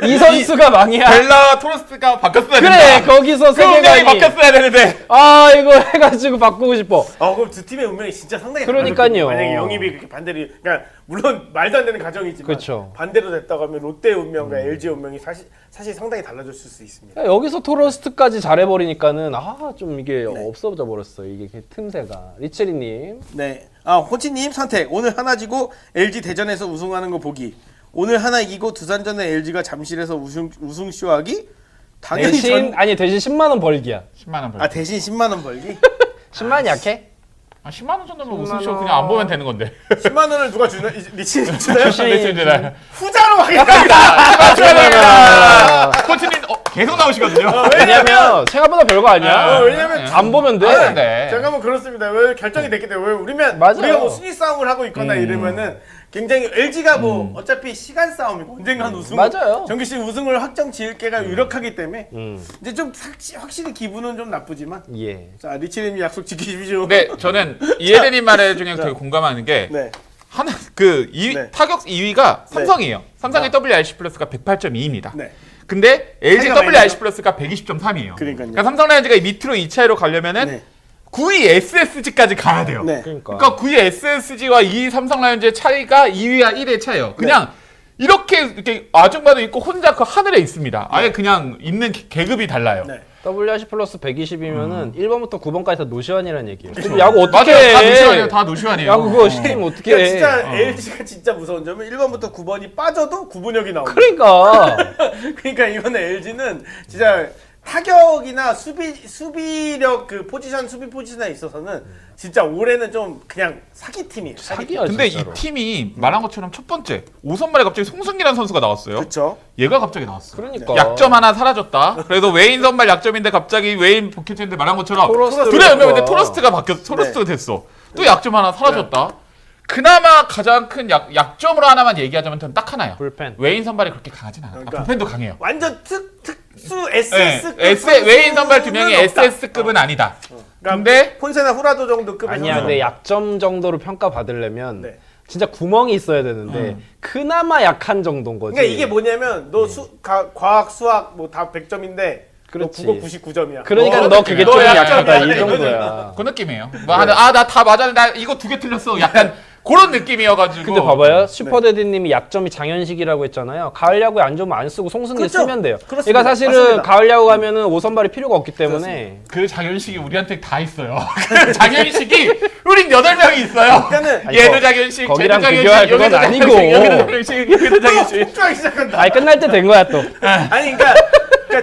Speaker 2: 이 선수가 망해야.
Speaker 3: 벨라 토로스가 바뀌었어야
Speaker 2: 그래
Speaker 3: 된다.
Speaker 2: 거기서
Speaker 3: 그 운명이
Speaker 2: 세계관이
Speaker 3: 바뀌었어야 되는데.
Speaker 2: 아 이거 해가지고 바꾸고 싶어.
Speaker 1: 그럼 두 팀의 운명이 진짜 상당히
Speaker 2: 그러니까요.
Speaker 1: 달라졌겠네요. 만약에 영입이 그렇게 반대로, 그러니까 물론 말도 안 되는 가정이지만
Speaker 2: 그렇죠.
Speaker 1: 반대로 됐다고 하면 롯데의 운명과 LG의 운명이 사실 상당히 달라졌을 수 있습니다.
Speaker 2: 여기서 토러스트까지 잘해버리니까는 좀 이게
Speaker 1: 네.
Speaker 2: 없어져 버렸어 이게 틈새가. 리체리님.
Speaker 1: 네. 호치님 선택. 오늘 하나 지고 LG 대전에서 우승하는 거 보기. 오늘 하나 이기고 두산전에 LG가 잠실에서 우승 쇼하기. 당연히
Speaker 2: 대신 아니 대신 10만 원 벌기야.
Speaker 3: 10만 원 벌.
Speaker 1: 대신 10만 원 벌기.
Speaker 2: 10만 원 약해?
Speaker 3: 10만 원 정도면
Speaker 2: 10만
Speaker 3: 우승쇼
Speaker 2: 원.
Speaker 3: 그냥 안 보면 되는 건데.
Speaker 1: 10만 원을 누가 주나? 리치 주나요?
Speaker 3: 네,
Speaker 1: 후자로 하겠습니다.
Speaker 3: 축하드립니다. 코치님 계속 나오시거든요.
Speaker 2: 왜냐면 생각보다 별거 아니야.
Speaker 1: 왜냐면
Speaker 2: 안 보면 돼.
Speaker 3: 아, 네.
Speaker 1: 잠깐만 그렇습니다. 왜 결정이 됐기 때문에 왜 우리가
Speaker 2: 맞아요.
Speaker 1: 뭐 순위 싸움을 하고 있거나 이러면은 굉장히 LG가 뭐 어차피 시간 싸움이고 언젠간 우승
Speaker 2: 맞아요.
Speaker 1: 정규 시즌 우승을 확정 지을 게가 유력하기 때문에
Speaker 2: 음.
Speaker 1: 이제 좀 확실히 기분은 좀 나쁘지만
Speaker 2: 예.
Speaker 1: 자 리치님 약속 지키십시오.
Speaker 3: 네, 저는 이해대님 말에 중에 되게 공감하는 게
Speaker 1: 네.
Speaker 3: 하나
Speaker 1: 네.
Speaker 3: 타격 2위가 삼성이에요. 삼성의 WRC 플러스가 108.2입니다.
Speaker 1: 네.
Speaker 3: 근데 LG
Speaker 1: 차이가 많이
Speaker 3: WRC 플러스가 120.3이에요.
Speaker 1: 그러니까요.
Speaker 3: 그러니까 삼성 라이온즈가 이 밑으로 2차이로 가려면은
Speaker 1: 네.
Speaker 3: 9위 SSG까지 가야 돼요.
Speaker 1: 네.
Speaker 3: 그러니까 9위 SSG와 이 삼성 라이온즈의 차이가 2위와 1위의 차이예요. 그냥 이렇게 아중바도 있고 혼자 그 하늘에 있습니다. 아예 그냥 있는 계급이 달라요.
Speaker 1: 네.
Speaker 2: WRC 플러스 120이면은 1번부터 9번까지 다 노시환이라는 얘기예요. 그럼 야구 어떻게
Speaker 3: 맞아요. 다
Speaker 2: 해?
Speaker 3: 노시환이에요. 다 노시환이에요.
Speaker 2: 야구 그거 시키면 어떻게
Speaker 1: 그러니까
Speaker 2: 해?
Speaker 1: 진짜 LG가 진짜 무서운 점은 1번부터 9번이 빠져도 구분력이 나옵니다.
Speaker 2: 그러니까
Speaker 1: 그러니까 이번에 LG는 진짜 타격이나 수비력 그 포지션 수비 포지션에 있어서는 진짜 올해는 좀 그냥 사기 팀이에요.
Speaker 2: 사기야
Speaker 3: 근데
Speaker 2: 진짜로.
Speaker 3: 이 팀이 말한 것처럼 첫 번째 5선발에 갑자기 송승기라는 선수가 나왔어요.
Speaker 1: 그렇죠.
Speaker 3: 얘가 갑자기 나왔어.
Speaker 2: 그러니까.
Speaker 3: 약점 하나 사라졌다. 그래서 웨인 선발 약점인데 갑자기 웨인 복귀했는데 말한 것처럼
Speaker 2: 토러스트로
Speaker 3: 둘의 연명인데
Speaker 2: 바꿔.
Speaker 3: 토러스트가 바뀌었어. 토러스트가 됐어. 또 약점 하나 사라졌다. 그나마 가장 큰 약점으로 하나만 얘기하자면 저는 딱 하나요.
Speaker 2: 불펜.
Speaker 3: 웨인 선발이 그렇게 강하진 않아요.
Speaker 1: 그러니까.
Speaker 3: 불펜도 강해요.
Speaker 1: 완전 특수
Speaker 3: 네.
Speaker 1: SS급
Speaker 3: 웨인 선발 두 명이 SS급은 아니다. 근데
Speaker 1: 폰세나 후라도 정도 급의
Speaker 2: 아니야,
Speaker 1: 선수.
Speaker 2: 근데 약점 정도로 평가받으려면
Speaker 1: 네.
Speaker 2: 진짜 구멍이 있어야 되는데 그나마 약한 정도인 거지.
Speaker 1: 그러니까 이게 뭐냐면 너 과학 수학 뭐 다 100점인데
Speaker 2: 그렇지.
Speaker 1: 너 국어 99점이야.
Speaker 2: 그러니까 너 그게
Speaker 3: 너
Speaker 2: 좀
Speaker 3: 약점이야.
Speaker 2: 약하다 이
Speaker 1: 이거는.
Speaker 2: 정도야.
Speaker 3: 그 느낌이에요. 나 다 맞았는데 나 이거 2개 틀렸어. 약간 그런 느낌이어가지고.
Speaker 2: 근데 봐봐요. 슈퍼데디님이 약점이 장현식이라고 했잖아요. 가을 야구에 안 좋으면 안 쓰고 송승기
Speaker 1: 그렇죠.
Speaker 2: 쓰면 돼요.
Speaker 1: 그렇습니다.
Speaker 2: 그러니까 사실은
Speaker 1: 맞습니다.
Speaker 2: 가을 야구 가면은 5선발이 필요가 없기 때문에
Speaker 3: 그 장현식이 우리한테 다 있어요. 그 장현식이 우린 8명이 있어요.
Speaker 1: 그러니까는
Speaker 2: 아니,
Speaker 3: 얘도 장현식,
Speaker 2: 거기랑
Speaker 3: 쟤도
Speaker 2: 비교할
Speaker 3: 장현식,
Speaker 2: 그건
Speaker 3: 여기도
Speaker 2: 아니고.
Speaker 3: 장현식, 여기도 장현식, 여기도 장현식.
Speaker 1: 폭주하기 시작한다.
Speaker 2: 아니 끝날 때 된 거야 또.
Speaker 1: 아니 그러니까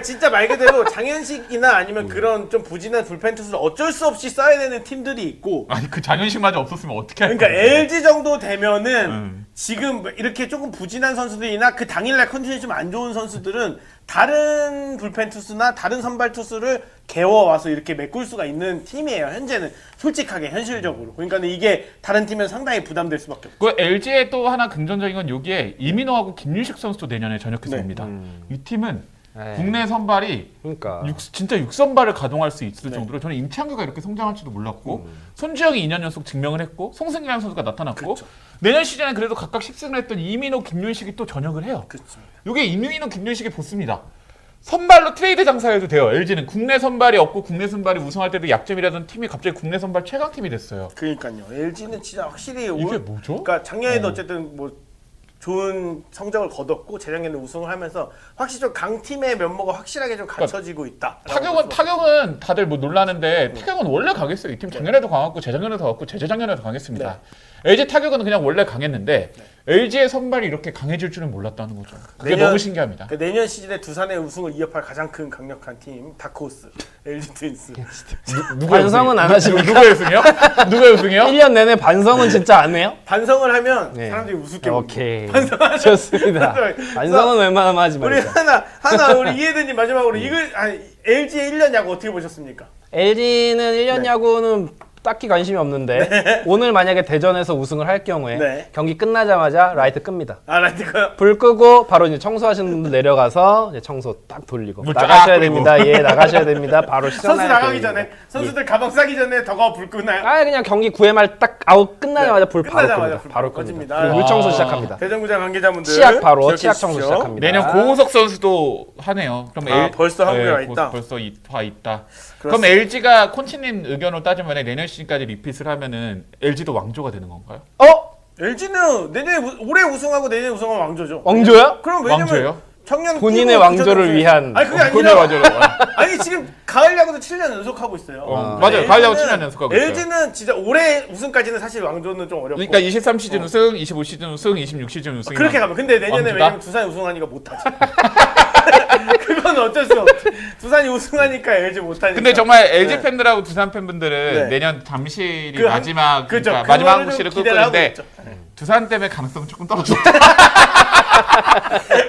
Speaker 1: 진짜 말 그대로 장현식이나 아니면 그런 좀 부진한 불펜 투수를 어쩔 수 없이 써야 되는 팀들이 있고
Speaker 3: 아니 그 장현식마저 없었으면 어떻게 할
Speaker 1: 그러니까
Speaker 3: 건데.
Speaker 1: LG 정도 되면은 지금 이렇게 조금 부진한 선수들이나 그 당일날 컨디션이 좀 안 좋은 선수들은 다른 불펜 투수나 다른 선발 투수를 개워와서 이렇게 메꿀 수가 있는 팀이에요. 현재는 솔직하게 현실적으로. 그러니까 이게 다른 팀은 상당히 부담될 수밖에 없어요.
Speaker 3: 그 LG의 또 하나 긍정적인 건 여기에 이민호하고 김윤식 선수도 내년에 전역해서
Speaker 1: 네.
Speaker 3: 옵니다. 이 팀은
Speaker 2: 에이,
Speaker 3: 국내 선발이
Speaker 2: 그러니까
Speaker 3: 진짜 6선발을 가동할 수 있을
Speaker 1: 네.
Speaker 3: 정도로 저는 임창규가 이렇게 성장할지도 몰랐고 손주영이 2년 연속 증명을 했고 송승기라는 선수가 나타났고
Speaker 1: 그렇죠.
Speaker 3: 내년 시즌에 그래도 각각 10승을 했던 이민호, 김윤식이 또 전역을 해요.
Speaker 1: 그렇죠.
Speaker 3: 이게 이민호, 김윤식이 보습니다. 선발로 트레이드 장사해도 돼요. LG는 국내 선발이 없고 국내 선발이 우승할 때도 약점이라던 팀이 갑자기 국내 선발 최강팀이 됐어요.
Speaker 1: 그러니까요. LG는 진짜 확실히
Speaker 3: 이게 뭐죠?
Speaker 1: 그러니까 작년에도 어쨌든 뭐 좋은 성적을 거뒀고 재작년에 우승을 하면서 확실히 좀 강팀의 면모가 확실하게 좀 갖춰지고 있다.
Speaker 3: 타격은 다들 뭐 놀라는데 타격은 원래 강했어요. 이 팀 작년에도 강했고 재작년에도 강했고 재재작년에도 강했습니다. LG 타격은 그냥 원래 강했는데 LG의 선발이 이렇게 강해질 줄은 몰랐다는 거죠. 그게 너무 신기합니다.
Speaker 1: 그 내년 시즌에 두산의 우승을 이어팔 가장 큰 강력한 팀 다크호스 LG 트윈스.
Speaker 2: 반성은 안 하십니까?
Speaker 3: 누가 우승이요? 누가 우승이요?
Speaker 2: 1년 내내 반성은 진짜 안 해요?
Speaker 1: 반성을 하면
Speaker 2: 네.
Speaker 1: 사람들이 우습게 봅니다.
Speaker 2: 오케이. 좋습니다. 반성은 웬만하면 하지
Speaker 1: 우리
Speaker 2: 말자.
Speaker 1: 하나 우리 이해든님 마지막으로 이걸 LG의 1년 야구 어떻게 보셨습니까?
Speaker 2: LG는 1년
Speaker 1: 네.
Speaker 2: 야구는 딱히 관심이 없는데 오늘 만약에 대전에서 우승을 할 경우에
Speaker 1: 네.
Speaker 2: 경기 끝나자마자 라이트 끕니다.
Speaker 1: 아, 라이트가요?
Speaker 2: 불 끄고 바로 이제 청소하시는 분들 내려가서 이제 청소 딱 돌리고
Speaker 3: 물 쫙
Speaker 2: 나가셔야
Speaker 3: 뿌리고.
Speaker 2: 됩니다. 예, 나가셔야 됩니다. 바로
Speaker 1: 선수
Speaker 2: 시작해야
Speaker 1: 나가기
Speaker 2: 됩니다.
Speaker 1: 전에 선수들 가방 싸기 전에 더가워 불 끄나요?
Speaker 2: 아 그냥 경기 9회 말 딱 아웃 끝나자마자 불 바로
Speaker 1: 끝나자마자
Speaker 2: 끕니다.
Speaker 1: 불
Speaker 2: 바로
Speaker 1: 꺼집니다.
Speaker 2: 끕니다. 그리고 물 청소
Speaker 3: 아.
Speaker 2: 시작합니다.
Speaker 1: 대전구장 관계자분들
Speaker 2: 치약 바로
Speaker 1: 기억해
Speaker 2: 치약 청소
Speaker 1: 주십시오.
Speaker 2: 시작합니다.
Speaker 3: 내년 고우석 선수도 하네요. 그럼
Speaker 1: 아, 벌써 한국에 와 있다?
Speaker 3: 벌써 와 있다.
Speaker 1: 그렇습니다.
Speaker 3: 그럼 LG가 콘치님 의견으로 따지면 내년 시즌까지 리핏을 하면은 LG도 왕조가 되는 건가요?
Speaker 1: LG는 내년에 올해 우승하고 내년에 우승하면 왕조죠.
Speaker 2: 왕조야?
Speaker 1: 그럼 왜냐면
Speaker 3: 왕조예요?
Speaker 1: 작년
Speaker 2: 본인의
Speaker 1: 뛰고
Speaker 2: 왕조를
Speaker 1: 그전에
Speaker 2: 위한
Speaker 1: 아니 그게
Speaker 3: 본인의
Speaker 1: 아니라
Speaker 3: 왕조로.
Speaker 1: 아니 지금 가을 야구도 7년 연속하고 있어요.
Speaker 3: 맞아요. 가을 야구 7년 연속하고 있어요.
Speaker 1: LG는 진짜 올해 우승까지는 사실 왕조는 좀 어렵고
Speaker 3: 그러니까 23시즌 우승, 25시즌 우승, 26시즌 우승.
Speaker 1: 그렇게 가면 근데 내년에
Speaker 3: 왕조다?
Speaker 1: 왜냐면 두산이 우승하니까 못하지. 그건 어쩔 수 없지. 두산이 우승하니까 LG 못하니까.
Speaker 3: 근데 정말 LG
Speaker 1: 네.
Speaker 3: 팬들하고 두산 팬분들은
Speaker 1: 네.
Speaker 3: 내년 잠실이
Speaker 1: 그 한-
Speaker 3: 마지막
Speaker 1: 그죠.
Speaker 3: 그러니까 마지막
Speaker 1: 그거를 좀
Speaker 3: 한국시를
Speaker 1: 기대를 하고
Speaker 3: 꿈꾸는데
Speaker 1: 있죠.
Speaker 3: 두산 때문에 가능성은 조금 떨어졌다.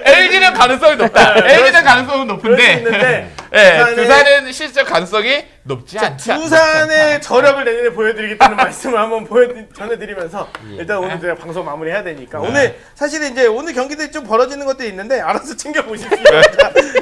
Speaker 3: LG는 가능성이 높다.
Speaker 1: 네,
Speaker 3: LG는 가능성은
Speaker 1: 그럴 수
Speaker 3: 높은데
Speaker 1: 있는데
Speaker 3: 예, 두산은 실적 가능성이 높지 않지.
Speaker 1: 두산의 저력을 내년에 보여드리겠다는 말씀을 한번 전해드리면서 일단 오늘 제가 방송 마무리해야 되니까 오늘 사실 이제 오늘 경기들이 좀 벌어지는 것들이 있는데 알아서 챙겨보십시오.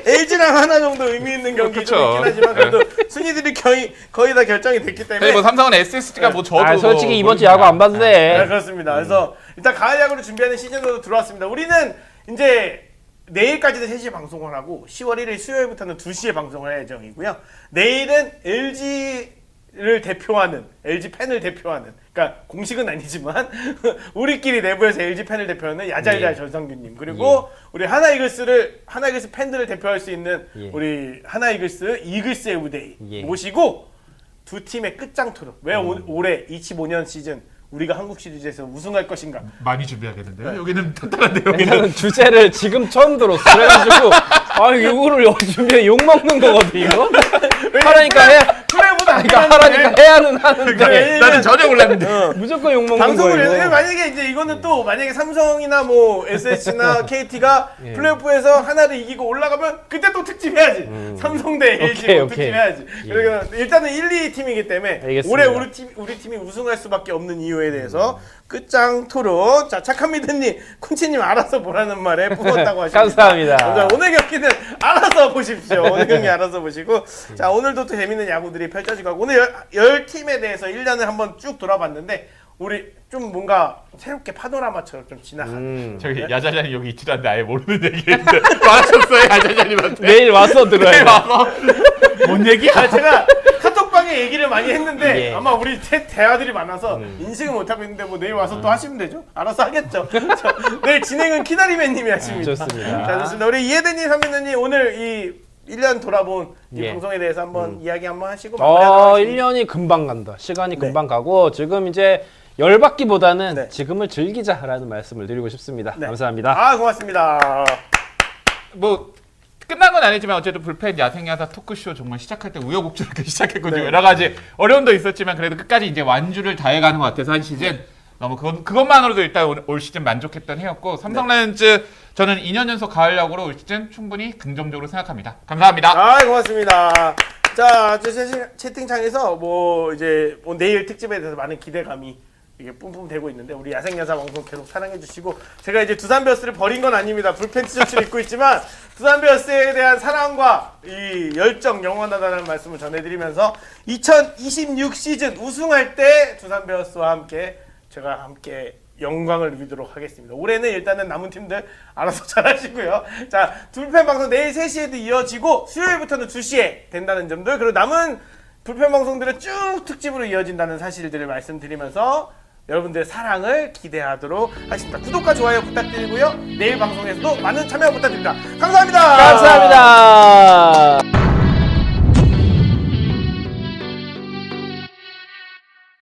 Speaker 1: LG랑 하나 정도 의미 있는 경기 좀
Speaker 3: 그쵸.
Speaker 1: 있긴 하지만 그래도 순위들이 거의 다 결정이 됐기 때문에
Speaker 3: 뭐 삼성은 SSG가 뭐 저도
Speaker 2: 아 솔직히
Speaker 3: 뭐
Speaker 2: 이번 주
Speaker 3: 모릅니다.
Speaker 2: 야구 안 봐도
Speaker 1: 네,
Speaker 2: 돼.
Speaker 1: 그렇습니다. 그래서 일단 가을 야구를 준비하는 시즌으로 들어왔습니다. 우리는 이제 내일까지는 3시에 방송을 하고 10월 1일 수요일부터는 2시에 방송을 할 예정이고요. 내일은 LG를 대표하는 LG 팬을 대표하는 그러니까 공식은 아니지만 우리끼리 내부에서 LG 팬을 대표하는 야잘잘
Speaker 2: 예.
Speaker 1: 전성규님 그리고 우리 하나이글스 팬들을 대표할 수 있는
Speaker 2: 예.
Speaker 1: 우리 하나이글스 이글스의 우대희
Speaker 2: 예.
Speaker 1: 모시고 두 팀의 끝장 토론 왜 올해 25년 시즌 우리가 한국 시리즈에서 우승할 것인가
Speaker 3: 많이 준비하겠는데요. 여기는 탄탄한데요. 여기는
Speaker 2: 일단은 주제를 지금 처음 들었어. 그래가지고 아 이거를 준비해 욕 먹는 거거든 이거. 하라니까 해.
Speaker 1: 플레이보다
Speaker 2: 그러니까 하라니까 해야는 하는데
Speaker 1: 네.
Speaker 3: 나는 전혀 몰랐는데.
Speaker 2: 무조건 욕 먹는
Speaker 1: 방송을
Speaker 2: 거예요.
Speaker 1: 해서 만약에 이제 이거는 또 만약에 삼성이나 뭐 SSG나 KT가
Speaker 2: 예.
Speaker 1: 플레이오프에서 하나를 이기고 올라가면 그때 또 특집 해야지. 삼성 대 LG
Speaker 2: 오케이,
Speaker 1: 뭐
Speaker 2: 오케이.
Speaker 1: 특집 해야지.
Speaker 2: 예.
Speaker 1: 그러니까 일단은 1, 2팀이기 때문에
Speaker 2: 알겠습니다.
Speaker 1: 올해 우리 팀이 우승할 수밖에 없는 이유에 대해서 끝장 토론. 자 착한 믿음님, 쿤치님 알아서 보라는 말에 뿜었다고 하십니다.
Speaker 2: 감사합니다.
Speaker 1: 자, 오늘 경기는 알아서 보십시오. 오늘 경기 알아서 보시고 자 오늘도 또 재밌는 야구들이 펼쳐지고 하고 오늘 10팀에 대해서 1년을 한번 쭉 돌아봤는데 우리 좀 뭔가 새롭게 파노라마처럼 좀 지나가는
Speaker 3: 저기 야자장이 여기 있지도 않는데 아예 모르는 얘기했는데 말하셨어요 야자장님한테.
Speaker 2: 내일 와서 들어야 돼.
Speaker 3: 와서 뭔 얘기야?
Speaker 1: 아, 제가 카톡방에 얘기를 많이 했는데
Speaker 2: 예.
Speaker 1: 아마 우리 대화들이 많아서 인식을 못하고 있는데 뭐 내일 와서 또 하시면 되죠. 알아서 하겠죠. 자, 내일 진행은 키다리맨님이 하십니다.
Speaker 2: 좋습니다.
Speaker 1: 자, 좋습니다. 우리 이해대님, 선배님 오늘 이 1년 돌아본 이
Speaker 2: 예.
Speaker 1: 방송에 대해서 한번 이야기 한번 하시고 마무리하도록 하겠습니다.
Speaker 2: 1년이 금방 간다. 시간이
Speaker 1: 네.
Speaker 2: 금방 가고 지금 이제 열받기보다는
Speaker 1: 네.
Speaker 2: 지금을 즐기자라는 말씀을 드리고 싶습니다.
Speaker 1: 네.
Speaker 2: 감사합니다.
Speaker 1: 아, 고맙습니다.
Speaker 3: 뭐 끝난 건 아니지만 어쨌든 불펜 야생야사 토크쇼 정말 시작할 때 우여곡절 이렇게 시작했거든요.
Speaker 1: 네.
Speaker 3: 여러 가지 어려움도 있었지만 그래도 끝까지 이제 완주를 다해가는 것 같아서 한 시즌 너무 그것만으로도 일단 올 시즌 만족했던 해였고 삼성 라이온즈 저는 2년 연속 가을 야구로 올 시즌 충분히 긍정적으로 생각합니다. 감사합니다.
Speaker 1: 아, 고맙습니다. 자, 채팅창에서 뭐 이제 뭐 내일 특집에 대해서 많은 기대감이 이게 뿜뿜되고 있는데 우리 야생야사 방송 계속 사랑해 주시고 제가 이제 두산 베어스를 버린 건 아닙니다. 불펜 티셔츠를 입고 있지만 두산 베어스에 대한 사랑과 이 열정 영원하다는 말씀을 전해드리면서 2026 시즌 우승할 때 두산 베어스와 함께 제가 함께 영광을 누리도록 하겠습니다. 올해는 일단은 남은 팀들 알아서 잘하시고요. 자, 불펜 방송 내일 3시에도 이어지고 수요일부터는 2시에 된다는 점들 그리고 남은 불펜 방송들은 쭉 특집으로 이어진다는 사실들을 말씀드리면서 여러분들의 사랑을 기대하도록 하겠습니다. 구독과 좋아요 부탁드리고요. 내일 방송에서도 많은 참여 부탁드립니다. 감사합니다.
Speaker 2: 감사합니다.